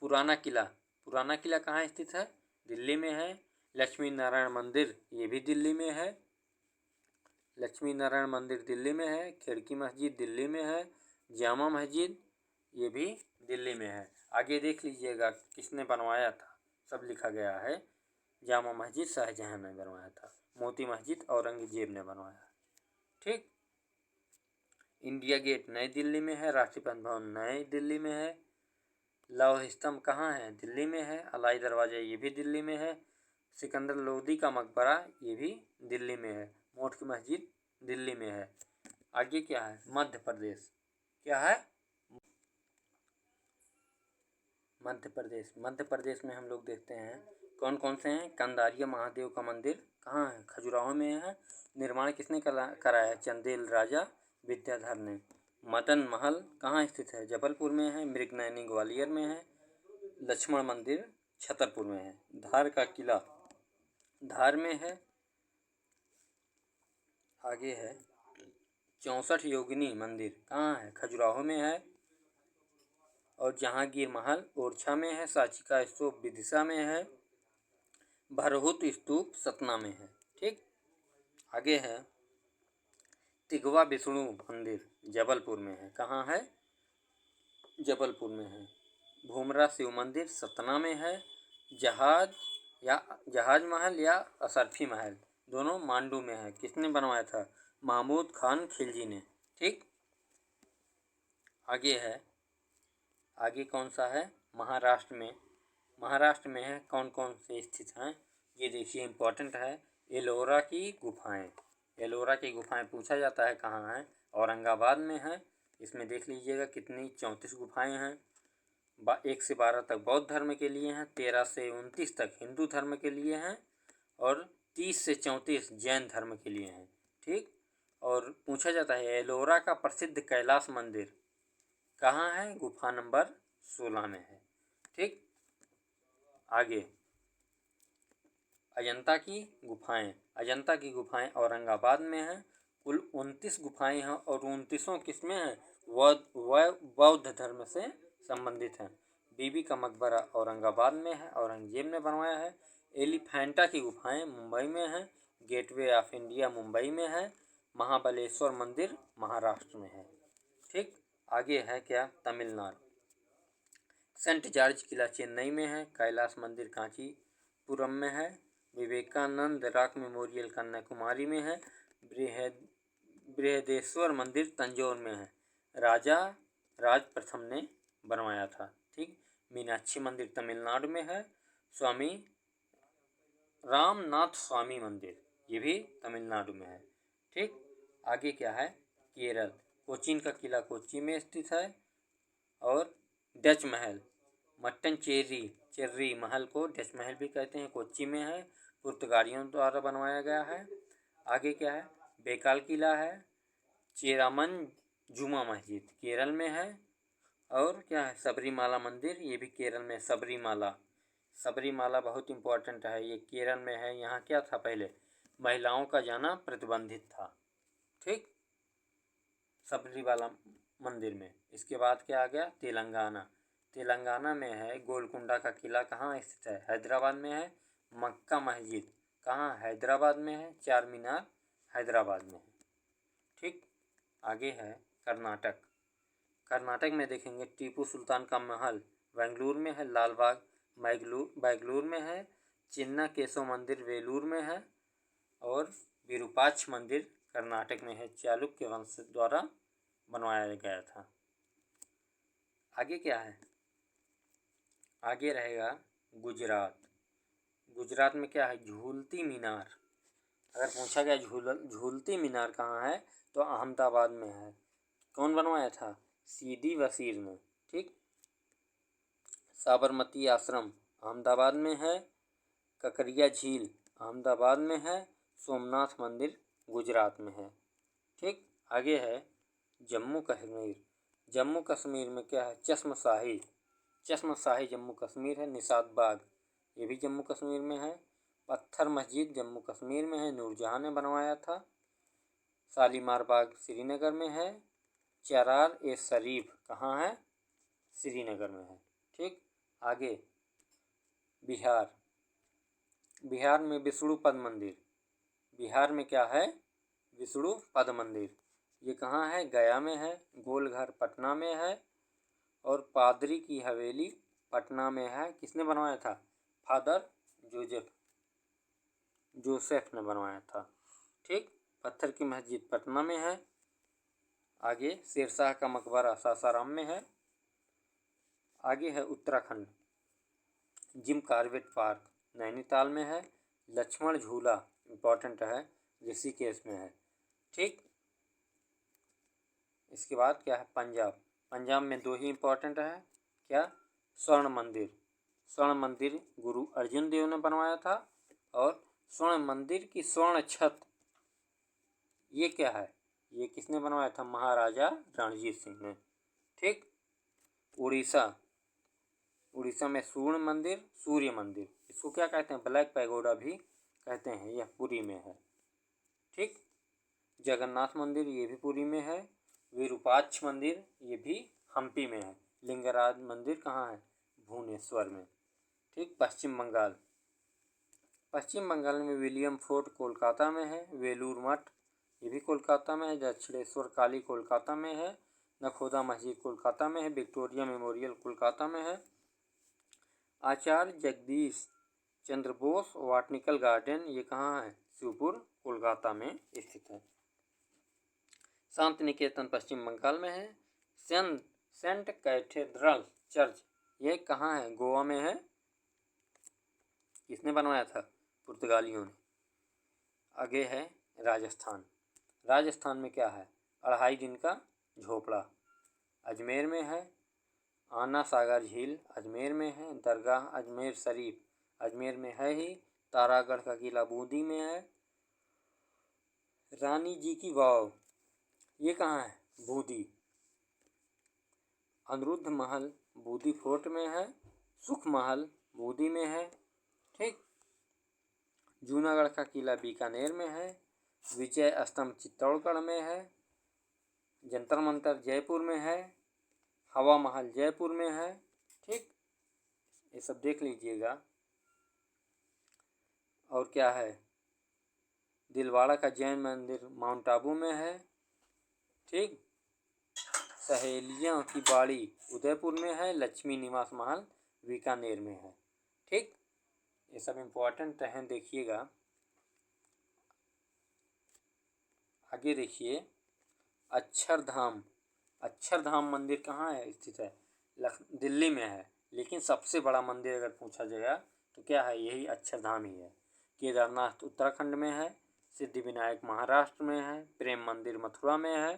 पुराना किला। पुराना किला कहाँ स्थित है? दिल्ली में है। लक्ष्मी नारायण मंदिर ये भी दिल्ली में है। लक्ष्मी नारायण मंदिर दिल्ली में है। खिड़की मस्जिद दिल्ली में है। जामा मस्जिद ये भी दिल्ली में है। आगे देख लीजिएगा किसने बनवाया था, सब लिखा गया है। जामा मस्जिद शाहजहां ने बनवाया था। मोती मस्जिद औरंगजेब ने बनवाया। ठीक। इंडिया गेट नई दिल्ली में है। राष्ट्रपति भवन नई दिल्ली में है। लौह स्तंभ कहाँ है? दिल्ली में है। अलाई दरवाजा ये भी दिल्ली में है। सिकंदर लोदी का मकबरा ये भी दिल्ली में है। मोठ की मस्जिद दिल्ली में है। आगे क्या है? मध्य प्रदेश। क्या है? मध्य प्रदेश। मध्य प्रदेश में हम लोग देखते हैं कौन कौन से हैं। कंदारिया महादेव का मंदिर कहाँ है? खजुराहो में है। निर्माण किसने कराया है? चंदेल राजा विद्याधर ने। मदन महल कहाँ स्थित है? जबलपुर में है। मृगनयनी ग्वालियर में है। लक्ष्मण मंदिर छतरपुर में है। धार का किला धार में है। आगे है 64 योगिनी मंदिर कहाँ है? खजुराहो में है। और जहांगीर महल ओरछा में है। सांची का स्तूप विदिशा में है। भरहुत स्तूप सतना में है। ठीक। आगे है तिगवा विष्णु मंदिर जबलपुर में है। कहाँ है? जबलपुर में है। भूमरा शिव मंदिर सतना में है। जहाज महल या असरफी महल दोनों मांडू में है। किसने बनवाया था? महमूद खान खिलजी ने। ठीक, आगे है, आगे कौन सा है? महाराष्ट्र में। महाराष्ट्र में है कौन कौन से स्थित हैं ये देखिए, इम्पोर्टेंट है। एलोरा की गुफाएं, एलोरा की गुफाएं पूछा जाता है कहाँ है? औरंगाबाद में है। इसमें देख लीजिएगा कितनी 34 गुफाएं हैं। 1 से 12 तक बौद्ध धर्म के लिए हैं, 13 से 29 तक हिंदू धर्म के लिए हैं और 30 से 34 जैन धर्म के लिए हैं। ठीक, और पूछा जाता है एलोरा का प्रसिद्ध कैलाश मंदिर कहाँ है? गुफा नंबर 16 में है। ठीक, आगे अजंता की गुफाएं। अजंता की गुफाएं औरंगाबाद में हैं। कुल 29 गुफाएं हैं और 29 किसमें हैं? बौद्ध धर्म से संबंधित हैं। बीबी का मकबरा औरंगाबाद में है, औरंगजेब ने बनवाया है। एलिफेंटा की गुफाएं मुंबई में हैं। गेटवे ऑफ इंडिया मुंबई में है। महाबलेश्वर मंदिर महाराष्ट्र में है। ठीक, आगे है क्या? तमिलनाडु। सेंट जॉर्ज किला चेन्नई में है। कैलाश मंदिर कांचीपुरम में है। विवेकानंद रॉक मेमोरियल कन्याकुमारी में है। बृहदेश्वर मंदिर तंजौर में है। राजा राज प्रथम ने बनवाया था। ठीक, मीनाक्षी मंदिर तमिलनाडु में है। स्वामी रामनाथ स्वामी मंदिर ये भी तमिलनाडु में है। ठीक, आगे क्या है? केरल। कोचीन का किला कोच्चि में स्थित है। और डच महल, चेर्री महल को डच महल भी कहते हैं, कोच्चि में है। पुर्तगालियों द्वारा बनवाया गया है। आगे क्या है? बेकाल किला है। चेरामन जुमा मस्जिद केरल में है। और क्या है? सबरीमाला मंदिर, ये भी केरल में। सबरीमाला बहुत इम्पोर्टेंट है, ये केरल में है। यहाँ क्या था? पहले महिलाओं का जाना प्रतिबंधित था। ठीक, सबरीमाला मंदिर में। इसके बाद क्या आ गया? तेलंगाना। तेलंगाना में है गोलकुंडा का किला, कहाँ स्थित है? हैदराबाद में है। मक्का मस्जिद कहाँ? हैदराबाद में है। चार मीनार हैदराबाद में है। ठीक, आगे है कर्नाटक। कर्नाटक में देखेंगे टीपू सुल्तान का महल बेंगलुरु में है। लाल बाग बेंगलुरु में है। चिन्ना केशव मंदिर वेलूर में है। और विरूपाक्ष मंदिर कर्नाटक में है, चालुक्य वंश द्वारा बनवाया गया था। आगे क्या है? आगे रहेगा गुजरात। गुजरात में क्या है? झूलती मीनार। अगर पूछा गया झूलती मीनार कहाँ है तो अहमदाबाद में है। कौन बनवाया था? सीडी वसीर ने। ठीक, साबरमती आश्रम अहमदाबाद में है। ककरिया झील अहमदाबाद में है। सोमनाथ मंदिर गुजरात में है। ठीक, आगे है जम्मू कश्मीर। जम्मू कश्मीर में क्या है? चश्मशाही जम्मू कश्मीर है। निशात बाग ये भी जम्मू कश्मीर में है। पत्थर मस्जिद जम्मू कश्मीर में है, नूरजहाँ ने बनवाया था। शालीमार बाग श्रीनगर में है। चरार ए शरीफ कहाँ है? श्रीनगर में है। ठीक, आगे बिहार। बिहार में विष्णुपद मंदिर। बिहार में क्या है? विष्णुपद मंदिर। ये कहाँ है? गया में है। गोलघर पटना में है। और पादरी की हवेली पटना में है। किसने बनवाया था? फादर जोसेफ ने बनवाया था। ठीक, पत्थर की मस्जिद पटना में है। आगे शेरशाह का मकबरा सासाराम में है। आगे है Uttarakhand. Jim Corbett park Nainital में है। लक्ष्मण झूला इम्पोर्टेंट है, ऋषिकेश में है। ठीक, इसके बाद क्या है? पंजाब। पंजाब में दो ही इम्पोर्टेंट है। क्या? स्वर्ण मंदिर गुरु अर्जुन देव ने बनवाया था। और स्वर्ण मंदिर की स्वर्ण छत ये क्या है? ये किसने बनवाया था? महाराजा रणजीत सिंह ने। ठीक, उड़ीसा में सूर्य मंदिर इसको क्या कहते हैं? ब्लैक पैगोडा भी कहते हैं, यह पुरी में है। ठीक, जगन्नाथ मंदिर ये भी पुरी में है। विरूपाक्ष मंदिर ये भी हम्पी में है। लिंगराज मंदिर कहाँ है? भुवनेश्वर में। ठीक, पश्चिम बंगाल में विलियम फोर्ट कोलकाता में है। वेलूर मठ ये भी कोलकाता में है। दक्षिणेश्वर काली कोलकाता में है। नखोदा मस्जिद कोलकाता में है। विक्टोरिया मेमोरियल कोलकाता में है। आचार्य जगदीश चंद्र बोस बॉटनिकल गार्डन ये कहाँ है? शिवपुर कोलकाता में स्थित है। शांति निकेतन पश्चिम बंगाल में है। सेंट कैथेड्रल चर्च ये कहाँ है? गोवा में है। किसने बनवाया था? पुर्तगालियों ने। आगे है राजस्थान। राजस्थान में क्या है? 2.5 दिन का झोपड़ा अजमेर में है। आना सागर झील अजमेर में है। दरगाह अजमेर शरीफ अजमेर में है ही। तारागढ़ का किला बूंदी में है। रानी जी की वाव ये कहाँ है? बूंदी। अनिरुद्ध महल बूंदी फोर्ट में है। सुख महल बूंदी में है। ठीक। जूनागढ़ का किला बीकानेर में है। विजय स्तंभ चित्तौड़गढ़ में है। जंतर मंतर जयपुर में है। हवा महल जयपुर में है। ठीक, ये सब देख लीजिएगा। और क्या है? दिलवाड़ा का जैन मंदिर माउंट आबू में है। ठीक। सहेलियों की बाड़ी उदयपुर में है। लक्ष्मी निवास महल बीकानेर में है। ठीक, ये सब इम्पोर्टेंट हैं, देखिएगा। आगे देखिए, अक्षरधाम मंदिर कहाँ है स्थित है? दिल्ली में है। लेकिन सबसे बड़ा मंदिर अगर पूछा जाएगा तो क्या है? यही अक्षरधाम ही है। केदारनाथ उत्तराखंड में है। सिद्धिविनायक महाराष्ट्र में है। प्रेम मंदिर मथुरा में है।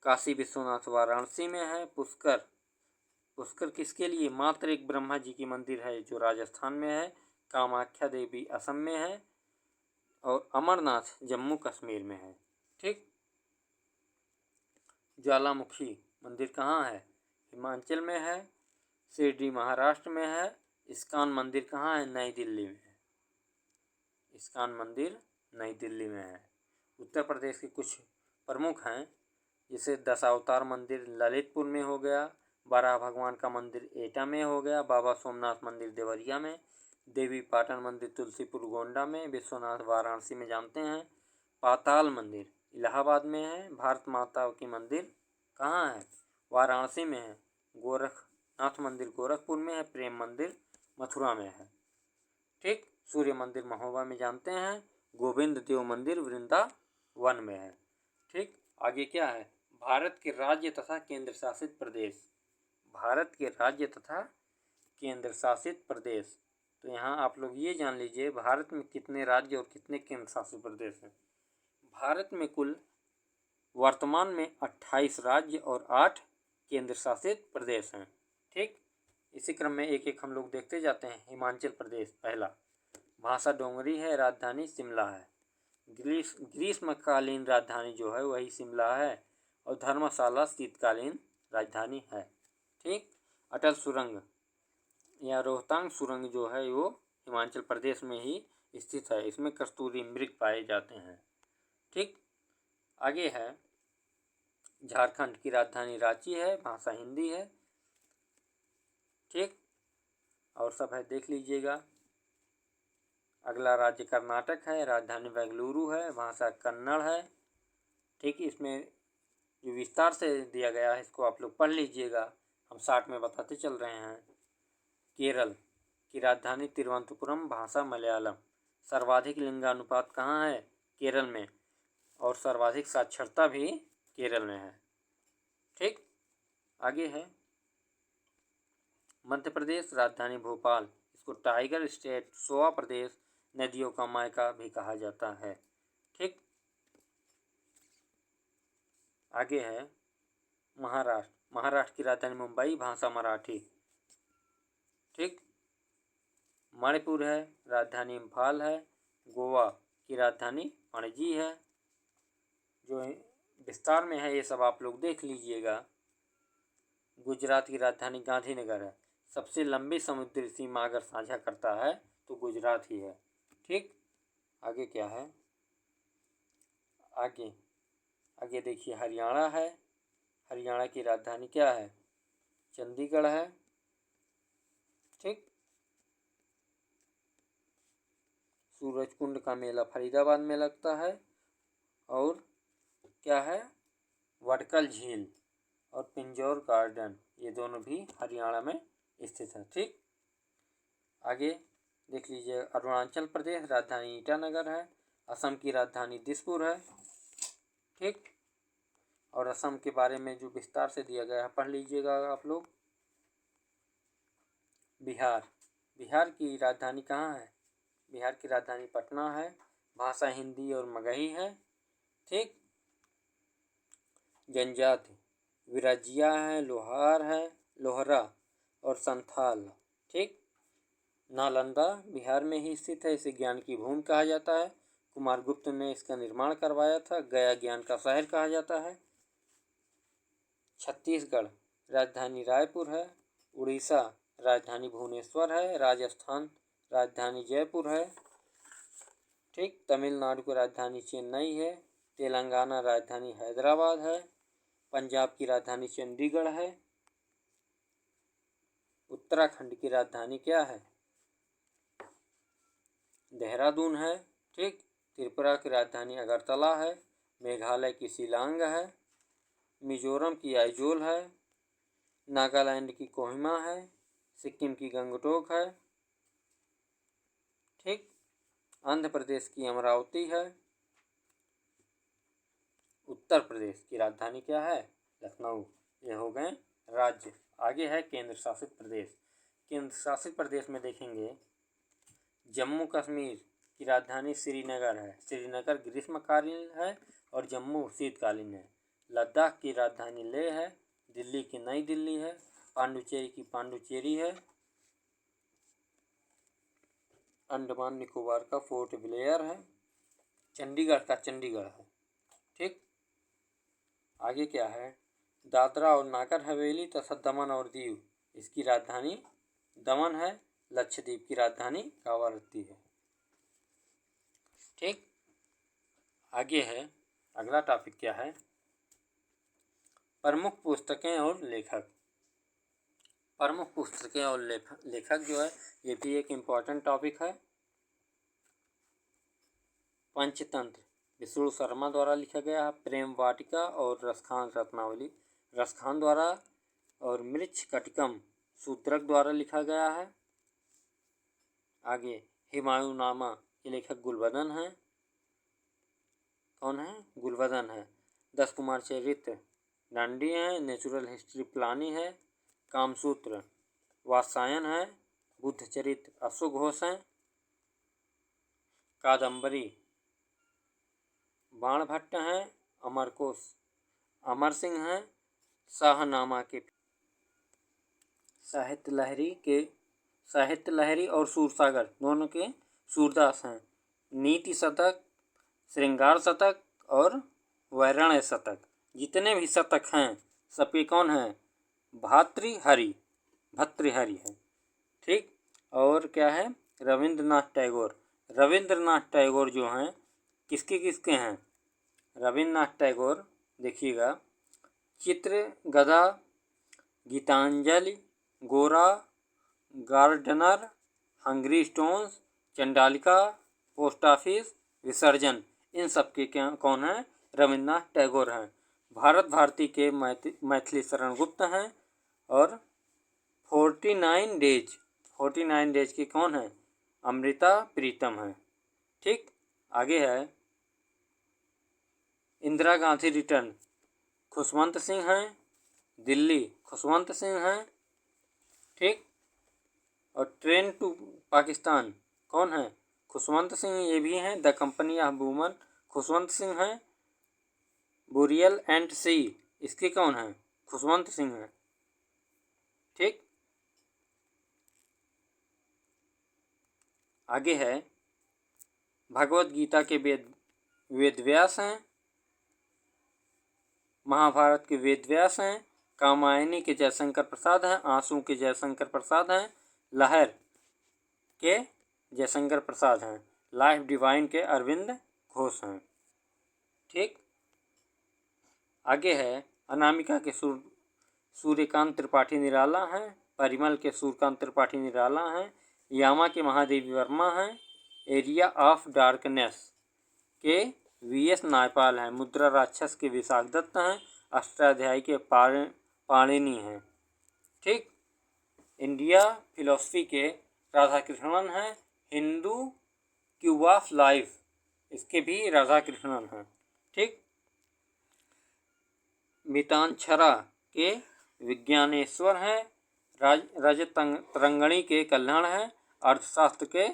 काशी विश्वनाथ वाराणसी में है। पुष्कर किसके लिए? मात्र एक ब्रह्मा जी की मंदिर है जो राजस्थान में है। कामाख्या देवी असम में है। और अमरनाथ जम्मू कश्मीर में है। ठीक। ज्वालामुखी मंदिर कहाँ है? हिमाचल में है। शिरडी महाराष्ट्र में है। इस्कॉन मंदिर कहाँ है? नई दिल्ली में है। इस्कॉन मंदिर नई दिल्ली में है। उत्तर प्रदेश के कुछ प्रमुख हैं, जैसे दशावतार मंदिर ललितपुर में हो गया। बारह भगवान का मंदिर एटा में हो गया। बाबा सोमनाथ मंदिर देवरिया में। देवी पाटन मंदिर तुलसीपुर गोंडा में। विश्वनाथ वाराणसी में जानते हैं। पाताल मंदिर इलाहाबाद में है। भारत माता की मंदिर कहाँ है? वाराणसी में है। गोरखनाथ मंदिर गोरखपुर में है। प्रेम मंदिर मथुरा में है। ठीक। सूर्य मंदिर महोबा में जानते हैं। गोविंद देव मंदिर वृंदावन में है। ठीक। आगे क्या है? भारत के राज्य तथा केंद्र शासित प्रदेश। भारत के राज्य तथा केंद्र शासित प्रदेश। तो यहाँ आप लोग ये जान लीजिए, भारत में कितने राज्य और कितने केंद्र शासित प्रदेश हैं। भारत में कुल वर्तमान में 28 राज्य और 8 केंद्र शासित प्रदेश हैं। ठीक। इसी क्रम में एक एक हम लोग देखते जाते हैं। हिमाचल प्रदेश पहला। भाषा डोंगरी है। राजधानी शिमला है। ग्रीष्मकालीन राजधानी जो है वही शिमला है। और धर्मशाला शीतकालीन राजधानी है। ठीक। अटल सुरंग या रोहतांग सुरंग जो है वो हिमाचल प्रदेश में ही स्थित है। इसमें कस्तूरी मृग पाए जाते हैं। ठीक। आगे है, झारखंड की राजधानी रांची है। भाषा हिंदी है। ठीक। और सब है, देख लीजिएगा। अगला राज्य कर्नाटक है। राजधानी बेंगलुरु है। भाषा कन्नड़ है। ठीक। इसमें जो विस्तार से दिया गया है इसको आप लोग पढ़ लीजिएगा, हम शॉर्ट में बताते चल रहे हैं। केरल की राजधानी तिरुवनंतपुरम। भाषा मलयालम। सर्वाधिक लिंगानुपात कहाँ है? केरल में। और सर्वाधिक साक्षरता भी केरल में है। ठीक। आगे है मध्य प्रदेश। राजधानी भोपाल। इसको टाइगर स्टेट, सोआ प्रदेश, नदियों का मायका भी कहा जाता है। ठीक। आगे है महाराष्ट्र। महाराष्ट्र की राजधानी मुंबई। भाषा मराठी। ठीक। मणिपुर है। राजधानी इम्फाल है। गोवा की राजधानी पणजी है। जो विस्तार में है ये सब आप लोग देख लीजिएगा। गुजरात की राजधानी गांधीनगर है। सबसे लंबी समुद्री सीमा अगर साझा करता है तो गुजरात ही है। ठीक। आगे क्या है? आगे देखिए, हरियाणा है। हरियाणा की राजधानी क्या है? चंडीगढ़ है। ठीक। सूरजकुंड का मेला फरीदाबाद में लगता है। और क्या है? वटकल झील और पिंजौर गार्डन, ये दोनों भी हरियाणा में स्थित है। ठीक। आगे देख लीजिए, अरुणाचल प्रदेश। राजधानी ईटानगर है। असम की राजधानी दिसपुर है। ठीक, और असम के बारे में जो विस्तार से दिया गया है पढ़ लीजिएगा आप लोग। बिहार, बिहार की राजधानी कहाँ है? बिहार की राजधानी पटना है। भाषा हिंदी और मगही है। ठीक, जनजाति विराजिया है, लोहार है, लोहरा और संथाल। ठीक, नालंदा बिहार में ही स्थित है। इसे ज्ञान की भूमि कहा जाता है। कुमारगुप्त ने इसका निर्माण करवाया था। गया ज्ञान का शहर कहा जाता है। छत्तीसगढ़ राजधानी रायपुर है। उड़ीसा राजधानी भुवनेश्वर है। राजस्थान राजधानी जयपुर है। ठीक, तमिलनाडु की राजधानी चेन्नई है। तेलंगाना राजधानी हैदराबाद है। पंजाब की राजधानी चंडीगढ़ है। उत्तराखंड की राजधानी क्या है? देहरादून है। ठीक, त्रिपुरा की राजधानी अगरतला है। मेघालय की शिलांग है। मिजोरम की आइजोल है। नागालैंड की कोहिमा है। सिक्किम की गंगटोक है। ठीक, आंध्र प्रदेश की अमरावती है। उत्तर प्रदेश की राजधानी क्या है? लखनऊ। ये हो गए राज्य। आगे है केंद्र शासित प्रदेश। केंद्र शासित प्रदेश में देखेंगे जम्मू कश्मीर की राजधानी श्रीनगर है। श्रीनगर ग्रीष्मकालीन है और जम्मू शीतकालीन है। लद्दाख की राजधानी लेह है। दिल्ली की नई दिल्ली है। पांडुचेरी की पांडुचेरी है। अंडमान निकोबार का पोर्ट ब्लेयर है। चंडीगढ़ का चंडीगढ़ है। ठीक, आगे क्या है? दादरा और नागर हवेली तथा दमन और दीव, इसकी राजधानी दमन है। लक्षद्वीप की राजधानी कावारत्ती है। ठीक, आगे है अगला टॉपिक क्या है? प्रमुख पुस्तकें और लेखक। प्रमुख पुस्तकें और लेखक जो है ये भी एक इम्पॉर्टेंट टॉपिक है। पंचतंत्र विष्णु शर्मा द्वारा लिखा गया है। प्रेम वाटिका और रसखान रत्नावली रसखान द्वारा और मृच्छकटिकम शूद्रक द्वारा लिखा गया है। आगे हुमायूंनामा के लेखक गुलबदन हैं। कौन है? गुलबदन है। 10 कुमार चरित्र डांडी है। नेचुरल हिस्ट्री प्लानी है। कामसूत्र वात्सायन है। बुद्ध चरित्र अशोक घोष हैं। कादम्बरी बाणभट्ट हैं। अमरकोश अमर सिंह हैं। शाहनामा के साहित्य लहरी और सूरसागर दोनों के सूरदास हैं। नीति शतक, श्रृंगार शतक और वैरणय शतक, जितने भी शतक हैं सबके कौन हैं? भर्तृहरि है। ठीक, और क्या है? रविंद्रनाथ टैगोर जो हैं किसके हैं? रविंद्रनाथ टैगोर देखिएगा, चित्र गदा, Gitanjali, Gora, gardener, hungry stones, Chandalika, post office, Visarjan, इन सब के क्या कौन है? रविंद्रनाथ टैगोर हैं। भारत भारती के मैथिली शरण गुप्त हैं। और 49 डेज की कौन है? अमृता प्रीतम है। ठीक, आगे है इंदिरा गांधी रिटर्न, खुशवंत सिंह हैं। दिल्ली खुशवंत सिंह हैं। ठीक, और ट्रेन टू पाकिस्तान कौन है? खुशवंत सिंह ये भी हैं। The company of women Khushwant Singh हैं। बुरियल एंड सी इसके कौन हैं? खुशवंत सिंह हैं। ठीक, आगे है भगवत गीता के वेदव्यास हैं। महाभारत के वेदव्यास हैं। कामायनी के जयशंकर प्रसाद हैं। आंसू के जयशंकर प्रसाद हैं। लहर के जयशंकर प्रसाद हैं। लाइफ डिवाइन के अरविंद घोष हैं। ठीक, आगे है अनामिका के सूर्यकांत त्रिपाठी निराला हैं। परिमल के सूर्यकांत त्रिपाठी निराला हैं। यामा के महादेवी वर्मा हैं। एरिया ऑफ डार्कनेस के वीएस नायपाल हैं। मुद्रा राक्षस के विशाख दत्त हैं। अष्टाध्यायी के पाणिनि हैं। ठीक, इंडिया फिलॉसफी के राधाकृष्णन हैं। हिंदू क्यूब ऑफ लाइफ इसके भी राधा कृष्णन हैं। ठीक। मितानछरा के विज्ञानेश्वर हैं। रजतरंगणी के कल्याण हैं। अर्थशास्त्र के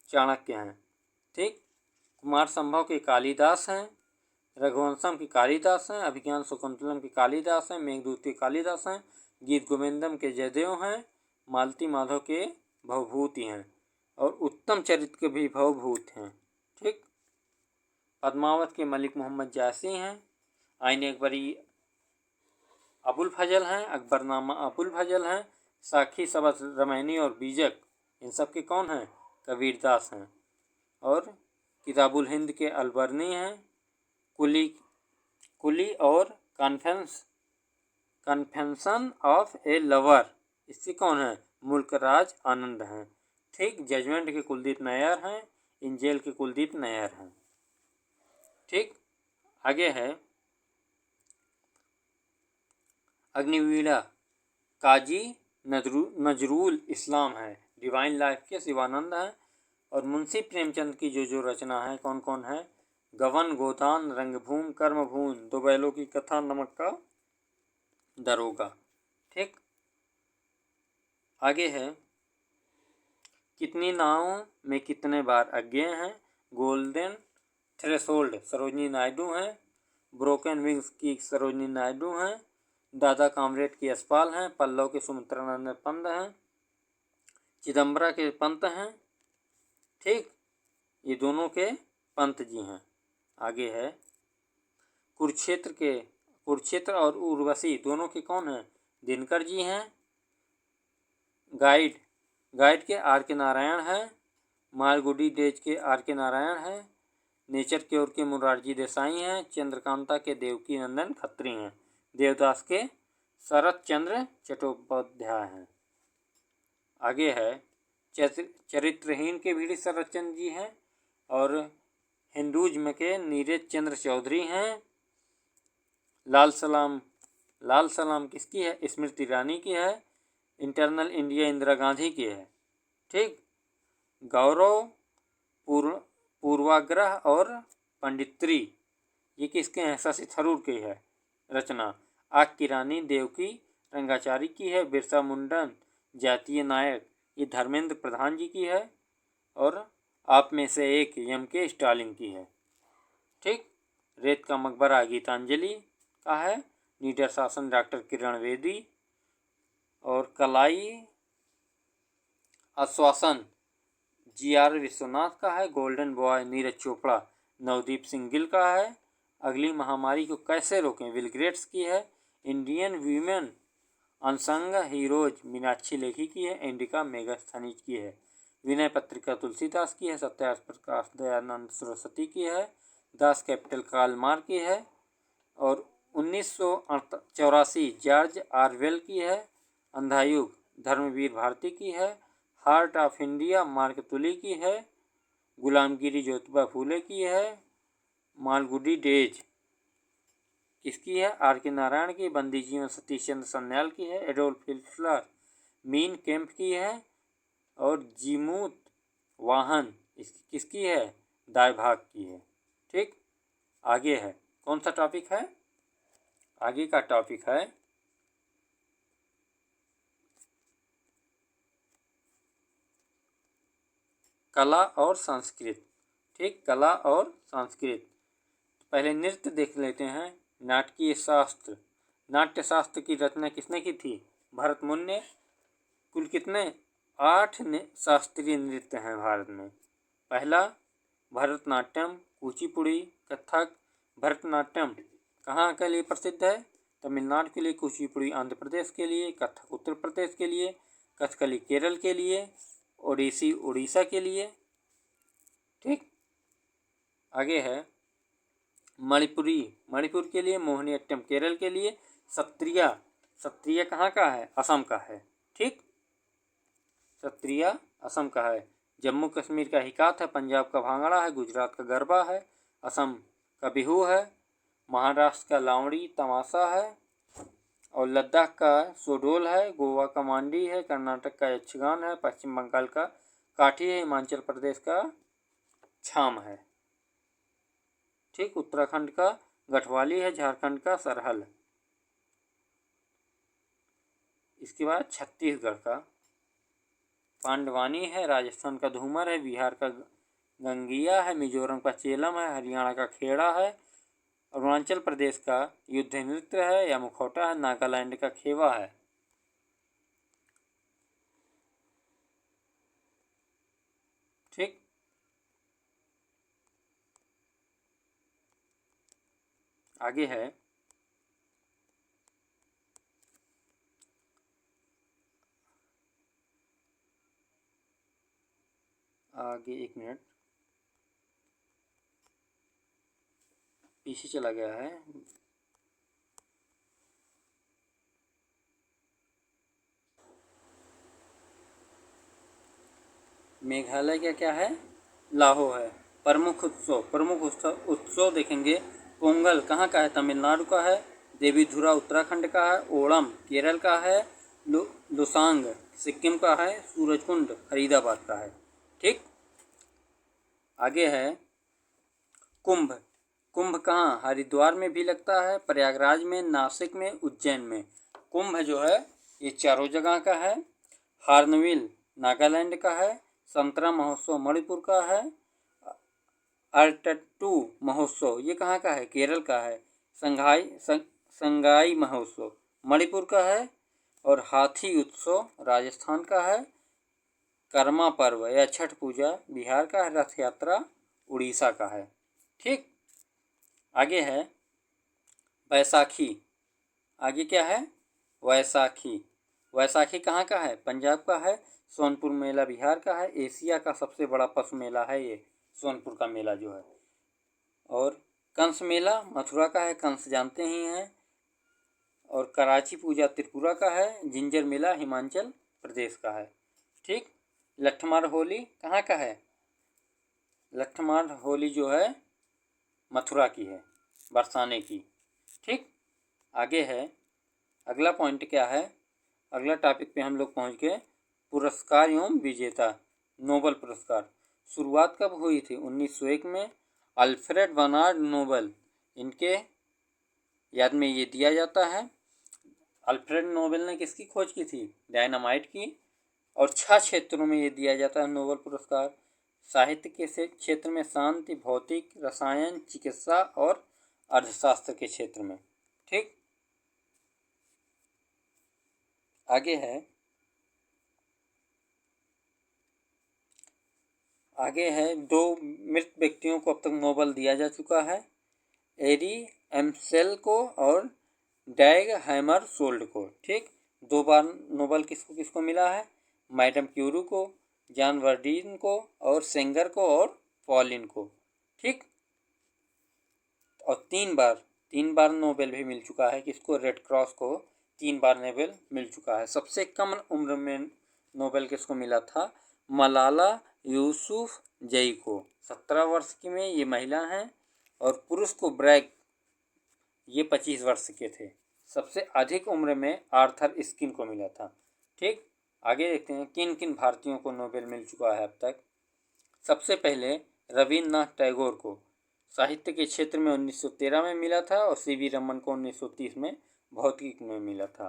चाणक्य हैं। ठीक। कुमार संभव के कालिदास हैं। रघुवंशम की कालिदास हैं। अभिज्ञान शाकुंतलम की कालिदास हैं। मेघदूत के कालिदास हैं। गीत गोविंदम के जयदेव हैं। मालती माधव के भवभूति हैं और उत्तम चरित्र के भी भवभूत हैं। ठीक। पद्मावत के मलिक मोहम्मद जायसी हैं। आईने अकबरी अबुल फजल हैं। अकबरनामा अबुल फजल हैं। साखी सबस रमैनी और बीजक इन सब के कौन हैं? कबीरदास हैं। और किताबुल हिंद के अलबर्नी हैं। कुली और कन्फेंशन ऑफ ए लवर इससे कौन है? मुल्कराज आनंद हैं। ठीक। जजमेंट के कुलदीप नैयर हैं। इंजेल के कुलदीप नैयर हैं। ठीक। आगे है अग्निवीणा काजी नजरुल इस्लाम है। डिवाइन लाइफ के शिवानंद हैं। और मुंशी प्रेमचंद की जो रचना है कौन कौन है? गवन, गोदान, रंगभूमि, कर्मभूमि, दो बैलों की कथा, नमक का दरोगा। ठीक। आगे है कितनी नावों में कितने बार अज्ञेय हैं। गोल्डन थ्रेशोल्ड सरोजनी नायडू हैं। ब्रोकन विंग्स की सरोजनी नायडू हैं। दादा कामरेड की यशपाल हैं। पल्लव के सुमित्रानंद पंत हैं। चिदम्बरा के पंत हैं। ठीक। ये दोनों के पंत जी हैं। आगे है कुरुक्षेत्र और उर्वशी दोनों के कौन हैं? दिनकर जी हैं। गाइड के आर के नारायण हैं। मालगुडी डेज के आर के नारायण हैं। नेचर के ओर के मुरारजी देसाई हैं। चंद्रकांता के देवकी नंदन खत्री हैं। देवदास के शरत चंद्र चट्टोपाध्याय हैं। आगे है चरित्रहीन के भी शरत चंद्र जी हैं। और हिंदुज्म के नीरज चंद्र चौधरी हैं। लाल सलाम किसकी है? स्मृति ईरानी की है। इंटरनल इंडिया इंदिरा गांधी की है। ठीक। गौरव, पूर्वाग्रह और पंडित्री ये किसके हैं? शशि थरूर की है रचना। आग की रानी देवकी रंगाचारी की है। बिरसा मुंडन जातीय नायक ये धर्मेंद्र प्रधान जी की है। और आप में से एक एम के स्टालिन की है। ठीक। रेत का मकबरा गीतांजलि का है। नीडर शासन डॉक्टर किरण बेदी। और कलाई आश्वासन जी.आर. विश्वनाथ का है। गोल्डन बॉय नीरज चोपड़ा नवदीप सिंह गिल का है। अगली महामारी को कैसे रोकें विल गेट्स की है। Indian women unsung heroes Meenakshi Lekhi की है। इंडिका मेगास्थनीज की है। विनय पत्रिका तुलसीदास की है। सत्यार्थ प्रकाश दयानंद सरस्वती की है। दास कैपिटल कार्ल मार्क की है। और 1984 जॉर्ज आरवेल की है। अंधायुग धर्मवीर भारती की है। हार्ट ऑफ इंडिया मार्क तुली की है। गुलामगिरी ज्योतिबा फूले की है। मालगुडी डेज किसकी है? आर के नारायण की। बंदी जीवन सतीश चंद्र सन्याल की है। एडोल्फ हिटलर मीन कैंप की है। और जीमूत वाहन किसकी है? दायभाग की है। ठीक। आगे है कौन सा टॉपिक है? आगे का टॉपिक है कला और संस्कृत। ठीक। कला और संस्कृत। पहले नृत्य देख लेते हैं। नाटकीय शास्त्र नाट्य शास्त्र की रचना किसने की थी? भरत मुनि ने। कुल कितने? 8 शास्त्रीय नृत्य हैं भारत में। पहला भरतनाट्यम, कुचिपुड़ी, कथक। भरतनाट्यम कहाँ के लिए प्रसिद्ध है? तमिलनाडु के लिए। कुचिपुड़ी आंध्र प्रदेश के लिए। कथक उत्तर प्रदेश के लिए। कथकली केरल के लिए। ओडिसी उड़ीसा के लिए। ठीक। आगे है मणिपुर के लिए। मोहिनीअट्टम केरल के लिए। सत्रिया कहाँ का है? असम का है। ठीक। सत्रिया असम का है। जम्मू कश्मीर का हिकात है। पंजाब का भांगड़ा है। गुजरात का गरबा है। असम का बिहू है। महाराष्ट्र का लावड़ी तमाशा है। और लद्दाख का सोडोल है। गोवा का मांडी है। कर्नाटक का यक्षगान है। पश्चिम बंगाल का काठी है। हिमाचल प्रदेश का छाम है। ठीक, उत्तराखंड का गढ़वाली है, झारखंड का सरहल। इसके बाद छत्तीसगढ़ का पांडवानी है, राजस्थान का धूमर है, बिहार का गंगिया है, मिजोरम का चेलम है, हरियाणा का खेड़ा है, अरुणाचल प्रदेश का युद्ध नृत्य है या मुखौटा है, नागालैंड का खेवा है। ठीक, आगे है आगे, एक मिनट पीछे चला गया है। मेघालय का क्या है? लाहो है। प्रमुख उत्सव देखेंगे। पोंगल कहाँ का है? तमिलनाडु का है। देवीधुरा उत्तराखंड का है। ओणम केरल का है। लोसांग सिक्किम का है। सूरजकुंड फरीदाबाद का है। ठीक, आगे है कुंभ। कुंभ कहाँ? हरिद्वार में भी लगता है, प्रयागराज में, नासिक में, उज्जैन में। कुंभ जो है ये चारों जगह का है। हार्नविल नागालैंड का है। संतरा महोत्सव मणिपुर का है। अरट्टू महोत्सव ये कहाँ का है? केरल का है। संगाई महोत्सव मणिपुर का है। और हाथी उत्सव राजस्थान का है। कर्मा पर्व या छठ पूजा बिहार का है। रथ यात्रा उड़ीसा का है। ठीक, आगे है बैसाखी। आगे क्या है? वैसाखी। वैसाखी कहाँ का है? पंजाब का है। सोनपुर मेला बिहार का है। एशिया का सबसे बड़ा पशु मेला है ये सोनपुर का मेला जो है। और कंस मेला मथुरा का है, कंस जानते ही हैं। और कराची पूजा त्रिपुरा का है। जिंजर मेला हिमाचल प्रदेश का है। ठीक, लठमार होली कहाँ का है? लठमार होली जो है मथुरा की है, बरसाने की। ठीक, आगे है अगला पॉइंट क्या है? अगला टॉपिक पे हम लोग पहुँच गए। पुरस्कार एवं विजेता। नोबल पुरस्कार शुरुआत कब हुई थी? 1901 में। अल्फ्रेड बर्नार्ड नोबल इनके याद में ये दिया जाता है। अल्फ्रेड नोबेल ने किसकी खोज की थी? डायनामाइट की। और 6 क्षेत्रों में ये दिया जाता है नोबल पुरस्कार। साहित्य के क्षेत्र में, शांति, भौतिक, रसायन, चिकित्सा और अर्थशास्त्र के क्षेत्र में। ठीक, आगे है दो मृत व्यक्तियों को अब तक नोबल दिया जा चुका है। एरी एम्सेल को और डैग हैमरशोल्ड को। ठीक, 2 बार नोबल किसको किसको मिला है? मैडम क्यूरी को, जॉन वर्डीन को और सेंगर को और पॉलिन को। ठीक, और 3 बार नोबेल भी मिल चुका है किसको? रेड क्रॉस को 3 बार नोबेल मिल चुका है। सबसे कम उम्र में नोबेल किसको मिला था? मलाला यूसुफजई को। 17 वर्ष की में ये महिला हैं। और पुरुष को ब्रैग ये 25 वर्ष के थे। सबसे अधिक उम्र में आर्थर स्किन को मिला था। ठीक, आगे देखते हैं किन किन भारतीयों को नोबेल मिल चुका है अब तक। सबसे पहले रविन्द्रनाथ टैगोर को साहित्य के क्षेत्र में 1913 में मिला था। और सीवी रमन को 1930 में भौतिकी में मिला था।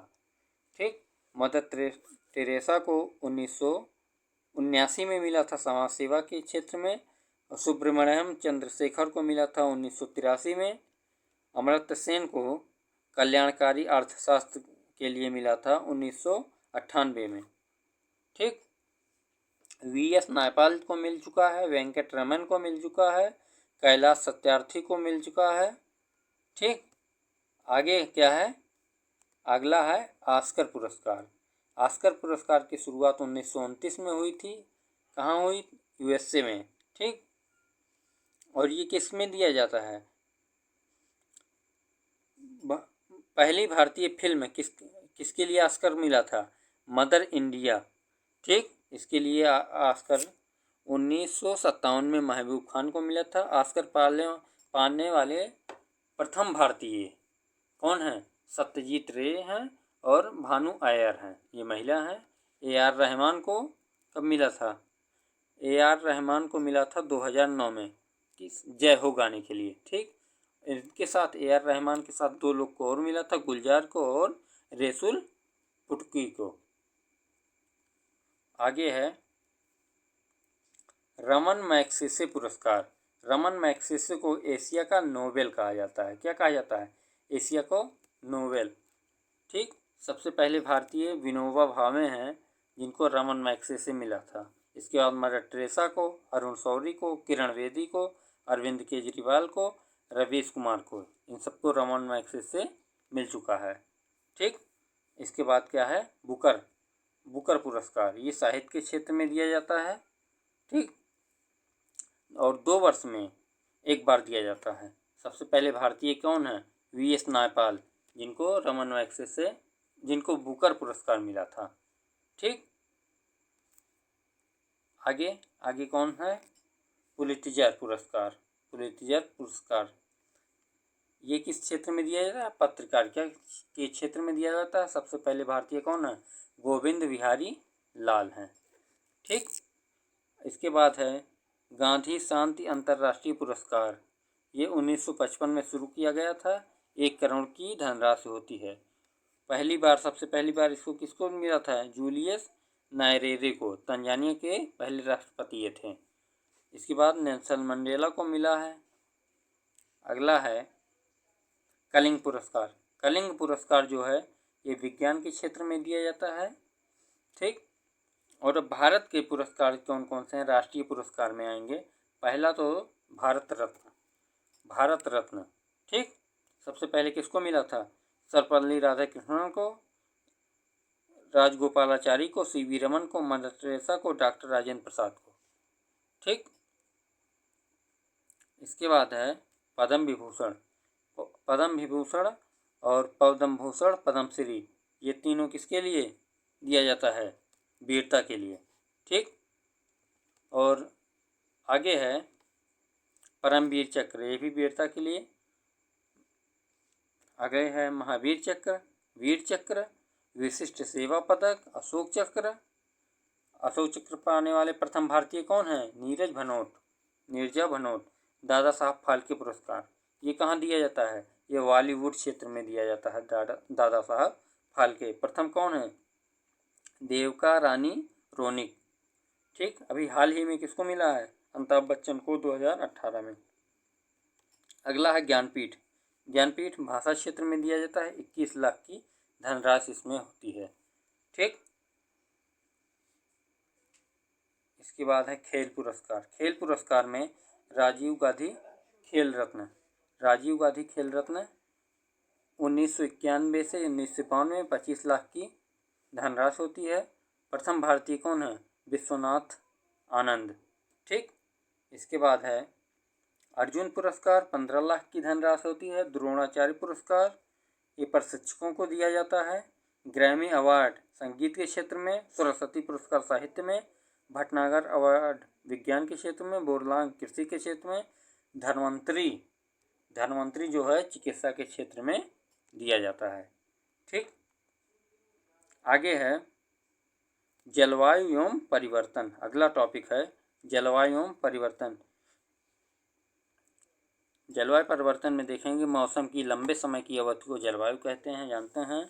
ठीक, मदर टेरेसा को 1979 में मिला था समाज सेवा के क्षेत्र में। और सुब्रमण्यम चंद्रशेखर को मिला था 1983 में। अमर्त्य सेन को कल्याणकारी अर्थशास्त्र के लिए मिला था 1998 में। ठीक, वीएस नायपाल को मिल चुका है। वेंकट रमन को मिल चुका है। कैलाश सत्यार्थी को मिल चुका है। ठीक, आगे क्या है? अगला है ऑस्कर पुरस्कार। ऑस्कर पुरस्कार की शुरुआत 1929 में हुई थी। कहाँ हुई? यूएसए में। ठीक, और ये किस में दिया जाता है? पहली भारतीय फिल्म किसके लिए ऑस्कर मिला था? Mother India. ठीक, इसके लिए ऑस्कर 1957 में महबूब खान को मिला था। ऑस्कर पाने वाले प्रथम भारतीय कौन हैं? सत्यजीत रे हैं और भानु अय्यर हैं, ये महिला हैं। ए आर रहमान को कब मिला था? ए आर रहमान को मिला था 2009 में, जय हो गाने के लिए। ठीक, इनके साथ AR रहमान के साथ 2 लोग को और मिला था, गुलजार को और रेसुल पुटकी को। आगे है रमन मैग्सेसे पुरस्कार। रमन मैग्सेसे को एशिया का नोबेल कहा जाता है। क्या कहा जाता है? एशिया को नोबेल। ठीक। सबसे पहले भारतीय विनोबा भावे हैं जिनको रमन मैग्सेसे मिला था। इसके बाद मदर टेरेसा को, अरुण शौरी को, किरण बेदी को, अरविंद केजरीवाल को, रवीश कुमार को, इन सबको रमन मैग्सेसे मिल चुका है। ठीक। इसके बाद क्या है? बुकर पुरस्कार। ये साहित्य के क्षेत्र में दिया जाता है। ठीक। और 2 वर्ष में एक बार दिया जाता है। सबसे पहले भारतीय कौन है? VS नायपाल, जिनको रमन मैग्सेसे, जिनको बुकर पुरस्कार मिला था। ठीक। आगे कौन है? पुलित्जर पुरस्कार। ये किस क्षेत्र में दिया जाता है? पत्रकारिता के क्षेत्र में दिया जाता है। सबसे पहले भारतीय कौन है? गोविंद बिहारी लाल हैं। ठीक। इसके बाद है गांधी शांति अंतर्राष्ट्रीय पुरस्कार। ये 1955 में शुरू किया गया था। 1 करोड़ की धनराशि होती है। सबसे पहली बार इसको किसको मिला था? जूलियस नायरेरे को, तंजानिया के पहले राष्ट्रपति ये थे। इसके बाद नेल्सन मंडेला को मिला है। अगला है कलिंग पुरस्कार। कलिंग पुरस्कार जो है ये विज्ञान के क्षेत्र में दिया जाता है। ठीक। और भारत के पुरस्कार कौन कौन से हैं? राष्ट्रीय पुरस्कार में आएंगे। पहला तो भारत रत्न। ठीक। सबसे पहले किसको मिला था? सर्वपल्ली राधाकृष्णन को, राजगोपालाचारी को, CV रमन को, मदर टेरेसा को, डॉक्टर राजेंद्र प्रसाद को। ठीक। इसके बाद है पद्म विभूषण और पद्म भूषण, पद्मश्री। ये तीनों किसके लिए दिया जाता है? वीरता के लिए। ठीक। और आगे है परमवीर चक्र, ये भी वीरता के लिए। आगे है महावीर चक्र, वीर चक्र, विशिष्ट सेवा पदक, अशोक चक्र पाने वाले प्रथम भारतीय कौन है? नीरजा भनोट। दादा साहब फाल्के पुरस्कार, ये कहाँ दिया जाता है? ये बॉलीवुड क्षेत्र में दिया जाता है। दादा साहब फाल्के। प्रथम कौन है? देविका रानी रोनिक। ठीक। अभी हाल ही में किसको मिला है? अमिताभ बच्चन को 2018 में। अगला है ज्ञानपीठ भाषा क्षेत्र में दिया जाता है। 21 लाख की धनराशि इसमें होती है। ठीक। इसके बाद है खेल पुरस्कार में राजीव गांधी खेल रत्न 1991 से 1992 में 25 लाख की धनराशि होती है। प्रथम भारतीय कौन है? विश्वनाथ आनंद। ठीक। इसके बाद है अर्जुन पुरस्कार, 15 लाख की धनराशि होती है। द्रोणाचार्य पुरस्कार, ये प्रशिक्षकों को दिया जाता है। ग्रैमी अवार्ड संगीत के क्षेत्र में, सरस्वती पुरस्कार साहित्य में, भटनागर अवार्ड विज्ञान के क्षेत्र में, बोरलांग कृषि के क्षेत्र में, धन्वंतरी जो है चिकित्सा के क्षेत्र में दिया जाता है। ठीक। आगे है जलवायु एवं परिवर्तन। अगला टॉपिक है जलवायु एवं परिवर्तन। जलवायु परिवर्तन में देखेंगे मौसम की लंबे समय की अवधि को जलवायु कहते हैं, जानते हैं।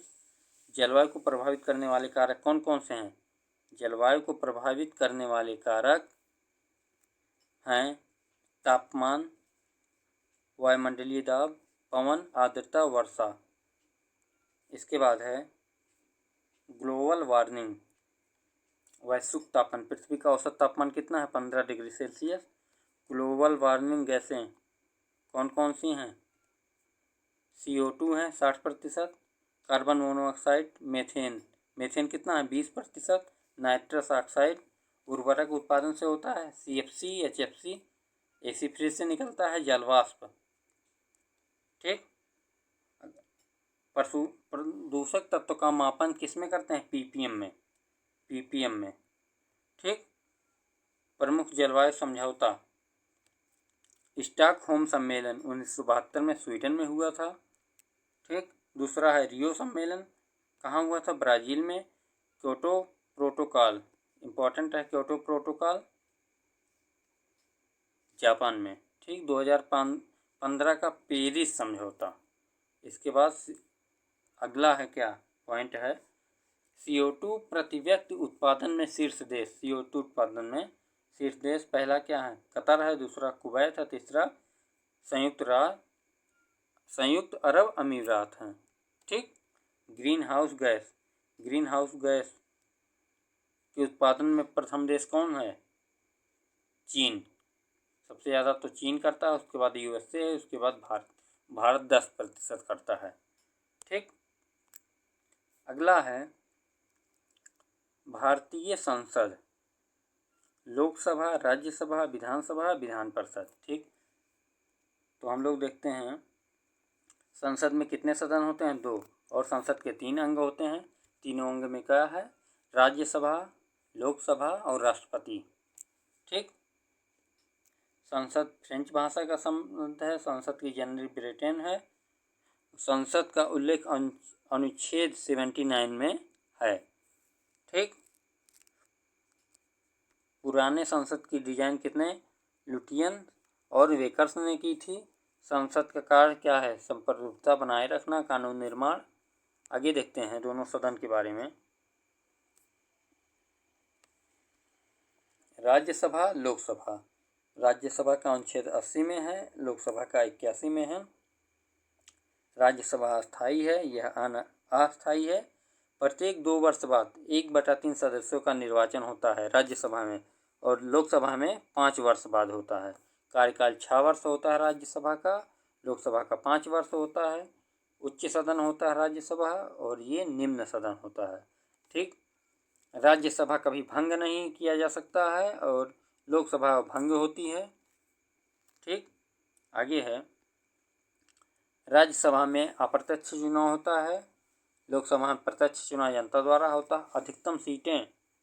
जलवायु को प्रभावित करने वाले कारक कौन कौन से हैं? जलवायु को प्रभावित करने वाले कारक हैं तापमान, वायुमंडलीय दाब, पवन, आर्द्रता, वर्षा। इसके बाद है ग्लोबल वार्मिंग, वैश्विक तापमान। पृथ्वी का औसत तापमान कितना है? 15 डिग्री सेल्सियस। ग्लोबल वार्मिंग गैसें कौन कौन सी हैं? CO2 है 60%, कार्बन मोनोऑक्साइड, मेथेन कितना है? 20%, नाइट्रस ऑक्साइड उर्वरक उत्पादन से होता है, CFC, HFC, AC फ्रिज से निकलता है, जलवाष्प। ठीक। प्रदूषक तत्व का मापन किस में करते हैं? PPM में। ठीक। प्रमुख जलवायु समझौता स्टॉकहोम सम्मेलन 1972 में स्वीडन में हुआ था। ठीक। दूसरा है रियो सम्मेलन, कहाँ हुआ था? ब्राज़ील में। क्योटो प्रोटोकॉल, इम्पोर्टेंट है क्योटो प्रोटोकॉल, जापान में। ठीक। 15 का पेरिस समझौता। इसके बाद अगला है क्या पॉइंट है, CO2 प्रति व्यक्ति उत्पादन में शीर्ष देश। CO2 उत्पादन में शीर्ष देश पहला क्या है, कतर है, दूसरा कुवैत है, तीसरा संयुक्त अरब अमीरात हैं। ठीक। ग्रीन हाउस गैस के उत्पादन में प्रथम देश कौन है, चीन। सबसे ज़्यादा तो चीन करता है, उसके बाद USA है, उसके बाद भारत 10% करता है। ठीक। अगला है भारतीय संसद, लोकसभा, राज्यसभा, विधानसभा, विधान परिषद। ठीक। तो हम लोग देखते हैं संसद में कितने सदन होते हैं, 2, और संसद के 3 अंग होते हैं। तीनों अंग में क्या है, राज्यसभा, लोकसभा और राष्ट्रपति। ठीक। संसद फ्रेंच भाषा का संबंध है, संसद की जनरल ब्रिटेन है। संसद का उल्लेख अनुच्छेद 79 में है। ठीक। पुराने संसद की डिजाइन कितने, लुटियन और वेकर्स ने की थी। संसद का कार्य क्या है, संप्रभुता बनाए रखना, कानून निर्माण। आगे देखते हैं दोनों सदन के बारे में। राज्यसभा, लोकसभा। राज्यसभा का अनुच्छेद 80 में है, लोकसभा का 81 में है। राज्यसभा अस्थायी है, यह अस्थायी है। प्रत्येक 2 वर्ष बाद 1/3 सदस्यों का निर्वाचन होता है राज्यसभा में, और लोकसभा में 5 वर्ष बाद होता है। कार्यकाल 6 वर्ष होता है राज्यसभा का, लोकसभा का 5 वर्ष होता है। उच्च सदन होता है राज्यसभा, और ये निम्न सदन होता है। ठीक। राज्यसभा कभी भंग नहीं किया जा सकता है, और लोकसभा भंग होती है। ठीक। आगे है राज्यसभा में अप्रत्यक्ष चुनाव होता है, लोकसभा में प्रत्यक्ष चुनाव जनता द्वारा होता है। अधिकतम सीटें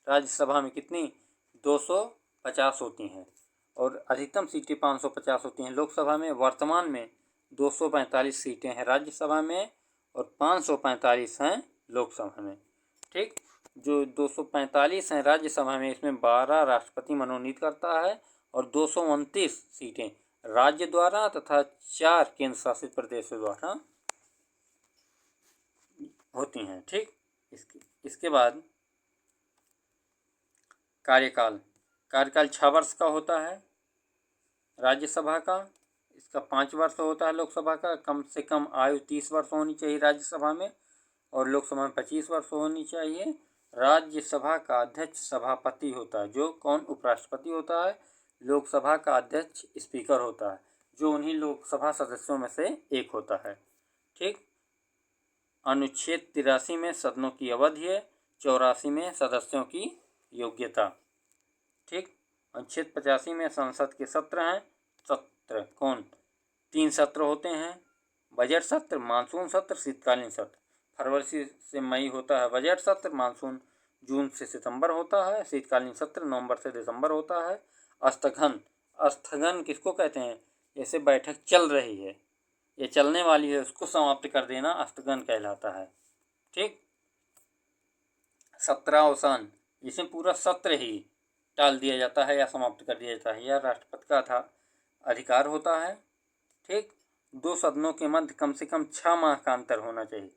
राज्यसभा में कितनी, 250 होती हैं, और अधिकतम सीटें 550 होती हैं। लोकसभा में वर्तमान में 245 सीटें हैं राज्यसभा में, और 545 हैं लोकसभा में। ठीक। जो 245 हैं राज्यसभा में, इसमें 12 राष्ट्रपति मनोनीत करता है, और 229 सीटें राज्य द्वारा तथा 4 केंद्र शासित प्रदेशों द्वारा होती हैं। ठीक। इसके बाद कार्यकाल 6 वर्ष का होता है राज्यसभा का, इसका 5 वर्ष होता है लोकसभा का। कम से कम आयु 30 वर्ष होनी चाहिए राज्यसभा में, और लोकसभा में 25 वर्ष होनी चाहिए। राज्यसभा का अध्यक्ष सभापति होता है, जो कौन, उपराष्ट्रपति होता है। लोकसभा का अध्यक्ष स्पीकर होता है, जो उन्हीं लोकसभा सदस्यों में से एक होता है। ठीक। अनुच्छेद 83 में सदनों की अवधि है, 84 में सदस्यों की योग्यता। ठीक। अनुच्छेद 85 में संसद के सत्र हैं। सत्र कौन, 3 सत्र होते हैं, बजट सत्र, मानसून सत्र, शीतकालीन सत्र। फरवरी से मई होता है बजट सत्र, मानसून जून से सितंबर होता है, शीतकालीन सत्र नवंबर से दिसंबर होता है। स्थगन किसको कहते हैं, जैसे बैठक चल रही है, ये चलने वाली है, उसको समाप्त कर देना स्थगन कहलाता है। ठीक। सत्रावसान, जिसमें पूरा सत्र ही टाल दिया जाता है या समाप्त कर दिया जाता है, यह राष्ट्रपति का था अधिकार होता है। ठीक। 2 सदनों के मध्य कम से कम 6 माह का अंतर होना चाहिए,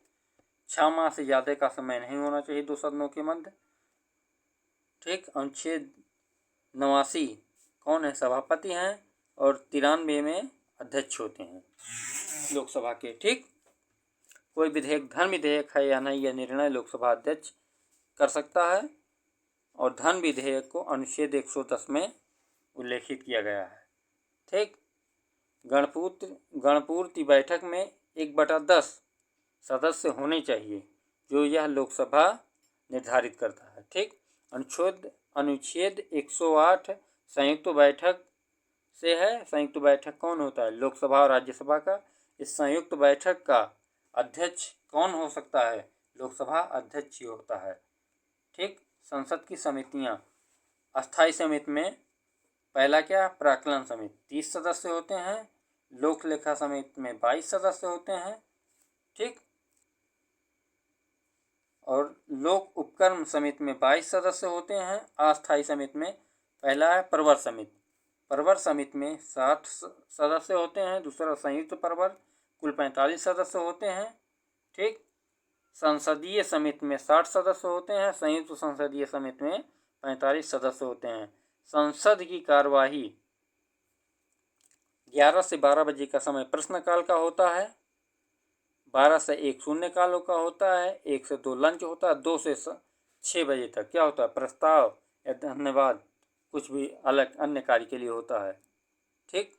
6 माह से ज़्यादा का समय नहीं होना चाहिए 2 सदनों के मध्य। ठीक। अनुच्छेद 89 कौन है, सभापति हैं, और 93 में अध्यक्ष होते हैं लोकसभा के। ठीक। कोई विधेयक धन विधेयक है या नहीं, यह निर्णय लोकसभा अध्यक्ष कर सकता है, और धन विधेयक को अनुच्छेद 110 में उल्लेखित किया गया है। ठीक। गणपूर्ति बैठक में 1/10 सदस्य होने चाहिए, जो यह लोकसभा निर्धारित करता है। ठीक। अनुच्छेद 108 संयुक्त बैठक से है। संयुक्त बैठक कौन होता है, लोकसभा और राज्यसभा का। इस संयुक्त बैठक का अध्यक्ष कौन हो सकता है, लोकसभा अध्यक्ष ही होता है। ठीक। संसद की समितियां, अस्थायी समिति में पहला क्या, प्राक्कलन समिति 30 सदस्य होते हैं, लोक लेखा समिति में 22 सदस्य होते हैं। ठीक। और लोक उपक्रम समिति में 22 सदस्य होते हैं। अस्थायी समिति में पहला है प्रवर समिति, प्रवर समिति में 60 सदस्य होते हैं। दूसरा संयुक्त प्रवर कुल 45 सदस्य होते हैं। ठीक। संसदीय समिति में 60 सदस्य होते हैं। संयुक्त संसदीय समिति में 45 सदस्य होते हैं। संसद की कार्यवाही 11 से 12 बजे का समय प्रश्नकाल का होता है। 12 से 1 शून्यकाल का होता है। 1 से 2 लंच होता है। 2 से 6 बजे तक क्या होता है, प्रस्ताव या धन्यवाद कुछ भी अलग अन्य कार्य के लिए होता है। ठीक।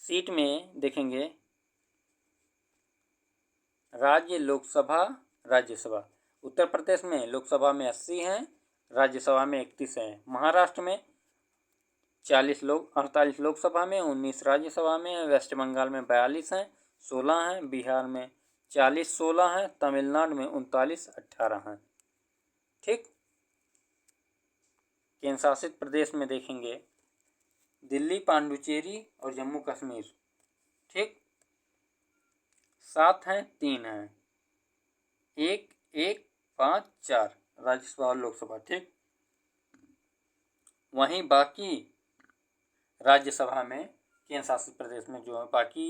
सीट में देखेंगे राज्य, लोकसभा, राज्यसभा। उत्तर प्रदेश में लोकसभा में 80 हैं, राज्यसभा में 31 हैं। महाराष्ट्र में 48 लोकसभा में, 19 राज्यसभा में। वेस्ट बंगाल में 42 हैं, 16 हैं। बिहार में 40, 16 हैं। तमिलनाडु में 39, 18 हैं। ठीक। केंद्र शासित प्रदेश में देखेंगे दिल्ली, पांडुचेरी और जम्मू कश्मीर। ठीक। 7 हैं, 3 हैं। 1, 1, 5, 4 राज्यसभा और लोकसभा। ठीक। वहीं बाकी राज्यसभा में केंद्र शासित प्रदेश में जो है बाकी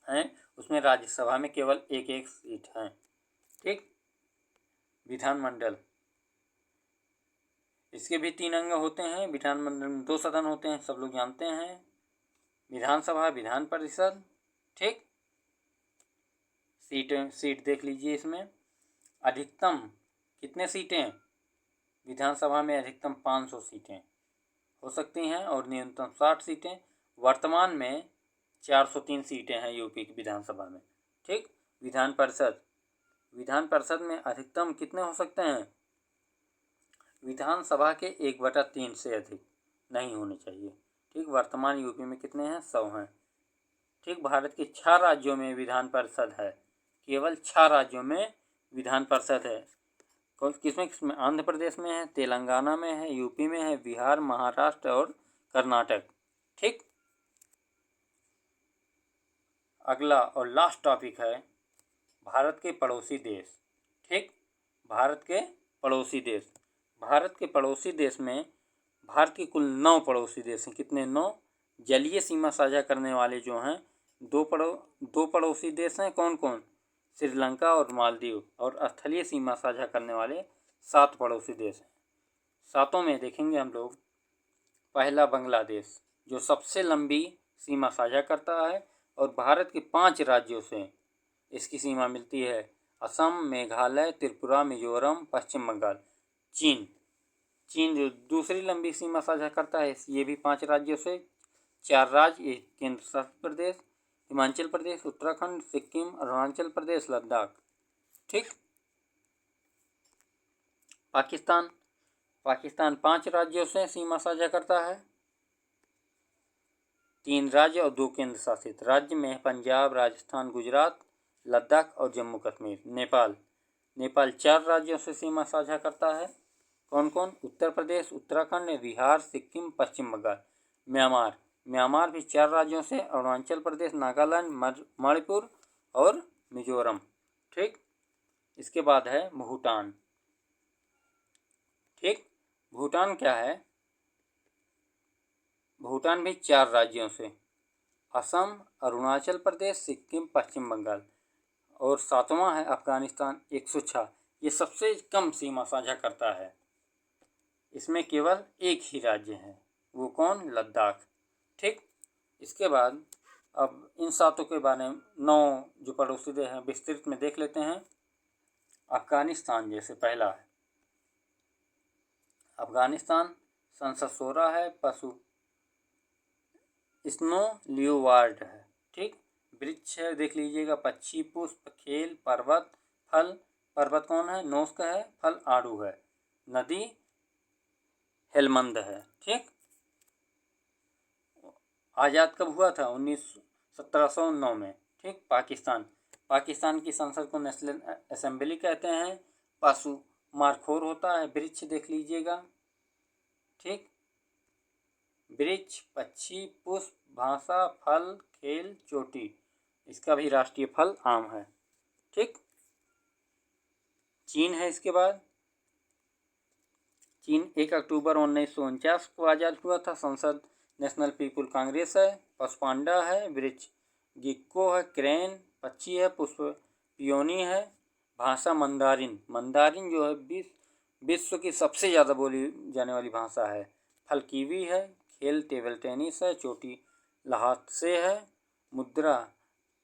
हैं उसमें राज्यसभा में केवल 1-1 सीट हैं। ठीक। विधानमंडल, इसके भी 3 अंग होते हैं। विधानमंडल में 2 सदन होते हैं, सब लोग जानते हैं। विधानसभा, विधान परिषद। ठीक। सीट देख लीजिए। इसमें अधिकतम कितने सीटें, विधानसभा में अधिकतम 500 सीटें हो सकती हैं और न्यूनतम 60 सीटें। वर्तमान में 403 सीटें हैं यूपी की विधानसभा में। ठीक। विधान परिषद में अधिकतम कितने हो सकते हैं, विधानसभा के 1/3 से अधिक नहीं होने चाहिए। ठीक। वर्तमान यूपी में कितने हैं, 100 हैं। ठीक। भारत के 6 राज्यों में विधान परिषद है, केवल 6 राज्यों में विधान परिषद है। किसमें आंध्र प्रदेश में है, तेलंगाना में है, यूपी में है, बिहार, महाराष्ट्र और कर्नाटक। ठीक। अगला और लास्ट टॉपिक है भारत के पड़ोसी देश। ठीक। भारत के पड़ोसी देश। भारत के पड़ोसी देश में भारत के कुल 9 पड़ोसी देश हैं। कितने, 9। जलीय सीमा साझा करने वाले जो हैं 2 पड़ोसी देश हैं। कौन कौन, श्रीलंका और मालदीव। और स्थलीय सीमा साझा करने वाले 7 पड़ोसी देश हैं। 7 में देखेंगे हम लोग, पहला बांग्लादेश जो सबसे लंबी सीमा साझा करता है और भारत के 5 राज्यों से इसकी सीमा मिलती है, असम, मेघालय, त्रिपुरा, मिजोरम, पश्चिम बंगाल। चीन जो दूसरी लंबी सीमा साझा करता है, ये भी 5 राज्यों से। 4 राज्य, केंद्र शासित प्रदेश, हिमाचल प्रदेश, उत्तराखंड, सिक्किम, अरुणाचल प्रदेश, लद्दाख। ठीक। पाकिस्तान 5 राज्यों से सीमा साझा करता है, 3 राज्य और 2 केंद्र शासित राज्य में पंजाब, राजस्थान, गुजरात, लद्दाख और जम्मू कश्मीर। नेपाल 4 राज्यों से सीमा साझा करता है। कौन कौन, उत्तर प्रदेश, उत्तराखंड, बिहार, सिक्किम, पश्चिम बंगाल। म्यांमार भी 4 राज्यों से, अरुणाचल प्रदेश, नागालैंड, मणिपुर और मिजोरम। ठीक। इसके बाद है भूटान। ठीक। भूटान क्या है, भूटान भी 4 राज्यों से, असम, अरुणाचल प्रदेश, सिक्किम, पश्चिम बंगाल। और 7वां है अफगानिस्तान 106। ये सबसे कम सीमा साझा करता है, इसमें केवल एक ही राज्य है, वो कौन, लद्दाख। ठीक। इसके बाद अब इन 7 के बारे में 9 जो पड़ोसी देश हैं विस्तृत में देख लेते हैं। अफगानिस्तान जैसे पहला है, अफगानिस्तान संसद 16 है, पशु स्नो लियोवार्ड है। ठीक। वृक्ष है देख लीजिएगा, पक्षी, पुष्प, खेल, पर्वत, फल। पर्वत कौन है, नोस्क है, फल आड़ू है, नदी हेलमंद है। ठीक। आज़ाद कब हुआ था, 1709 में। ठीक। पाकिस्तान की संसद को नेशनल असेंबली कहते हैं। पशु मारखोर होता है, वृक्ष देख लीजिएगा। ठीक। वृक्ष, पक्षी, पुष्प, भाषा, फल, खेल, चोटी। इसका भी राष्ट्रीय फल आम है। ठीक। चीन है इसके बाद, चीन 1 अक्टूबर 1949 को आज़ाद हुआ था। संसद नेशनल पीपुल कांग्रेस है। पशु पांडा है। वृक्ष गिक्को है। क्रेन पक्षी है। पुष्प पियोनी है। भाषा मंदारिन। मंदारिन जो है विश्व की सबसे ज़्यादा बोली जाने वाली भाषा है। फल कीवी है। खेल टेबल टेनिस है। चोटी लहासे है। मुद्रा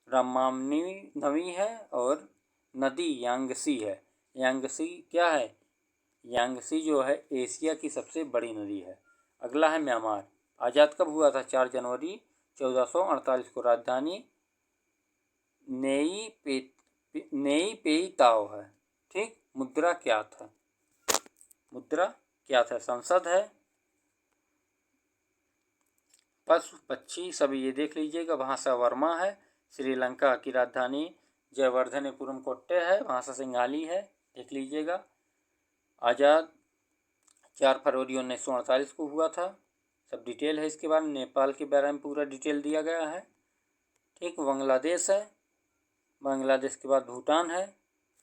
रामनामी है। और नदी यांगसी है। यांगसी क्या है? यांगसी जो है एशिया की सबसे बड़ी नदी है। अगला है म्यांमार। आज़ाद कब हुआ था? 4 जनवरी 1448 को। राजधानी नेई पेई ताओ है। ठीक। मुद्रा क्या था? मुद्रा क्या था? संसद है। पशु पक्षी सभी ये देख लीजिएगा। भाषा वर्मा है। श्रीलंका की राजधानी जयवर्धनेपुरम कोट्टे है। भाषा सिंगाली है। देख लीजिएगा। आज़ाद 4 फरवरी 1948 को हुआ था। सब डिटेल है इसके बारे में। नेपाल के बारे में पूरा डिटेल दिया गया है। ठीक। बांग्लादेश है। बांग्लादेश के बाद भूटान है।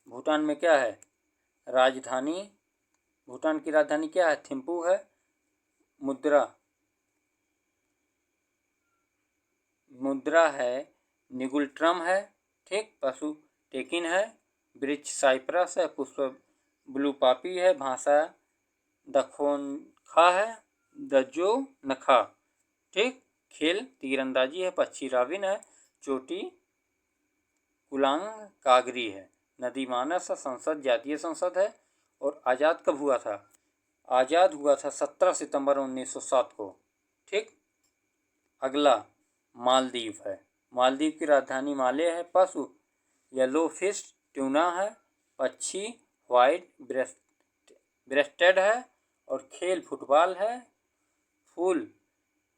भूटान में क्या है? राजधानी, भूटान की राजधानी क्या है? थिम्पू है। मुद्रा है निगुल्ट्रम है। ठीक। पशु टेकिन है। वृक्ष साइप्रस है। पुष्प ब्लू पापी है। भाषा दखोनखा है। दजो नखा। ठीक। खेल तीरंदाजी है। पक्षी राविन है। चोटी कुलांग कागरी है। नदी मानस है। संसद जातीय संसद है। और आज़ाद कब हुआ था? आज़ाद हुआ था 17 सितंबर 1907 को। ठीक। अगला मालदीव है। मालदीव की राजधानी माले है। पशु येलो फिश ट्यूना है। पक्षी वाइट ब्रेस्टेड है। और खेल फुटबॉल है। फूल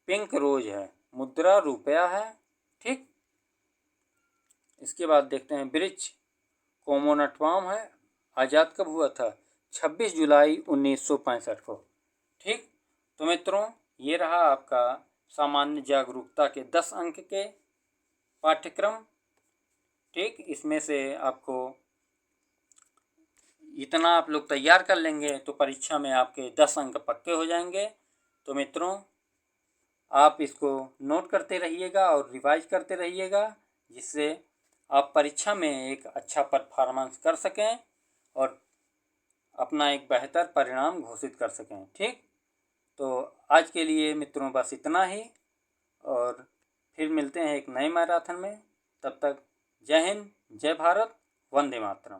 पिंक रोज है। मुद्रा रुपया है। ठीक। इसके बाद देखते हैं वृक्ष कोकोनट पाम है। आज़ाद कब हुआ था? 26 जुलाई 1965 को। ठीक। तो मित्रों, ये रहा आपका सामान्य जागरूकता के 10 अंक के पाठ्यक्रम। ठीक। इसमें से आपको इतना आप लोग तैयार कर लेंगे तो परीक्षा में आपके 10 अंक पक्के हो जाएंगे। तो मित्रों, आप इसको नोट करते रहिएगा और रिवाइज करते रहिएगा, जिससे आप परीक्षा में एक अच्छा परफॉर्मेंस कर सकें और अपना एक बेहतर परिणाम घोषित कर सकें। ठीक। तो आज के लिए मित्रों बस इतना ही, और फिर मिलते हैं एक नए मैराथन में। तब तक जय हिंद, जय भारत, वंदे मातरम।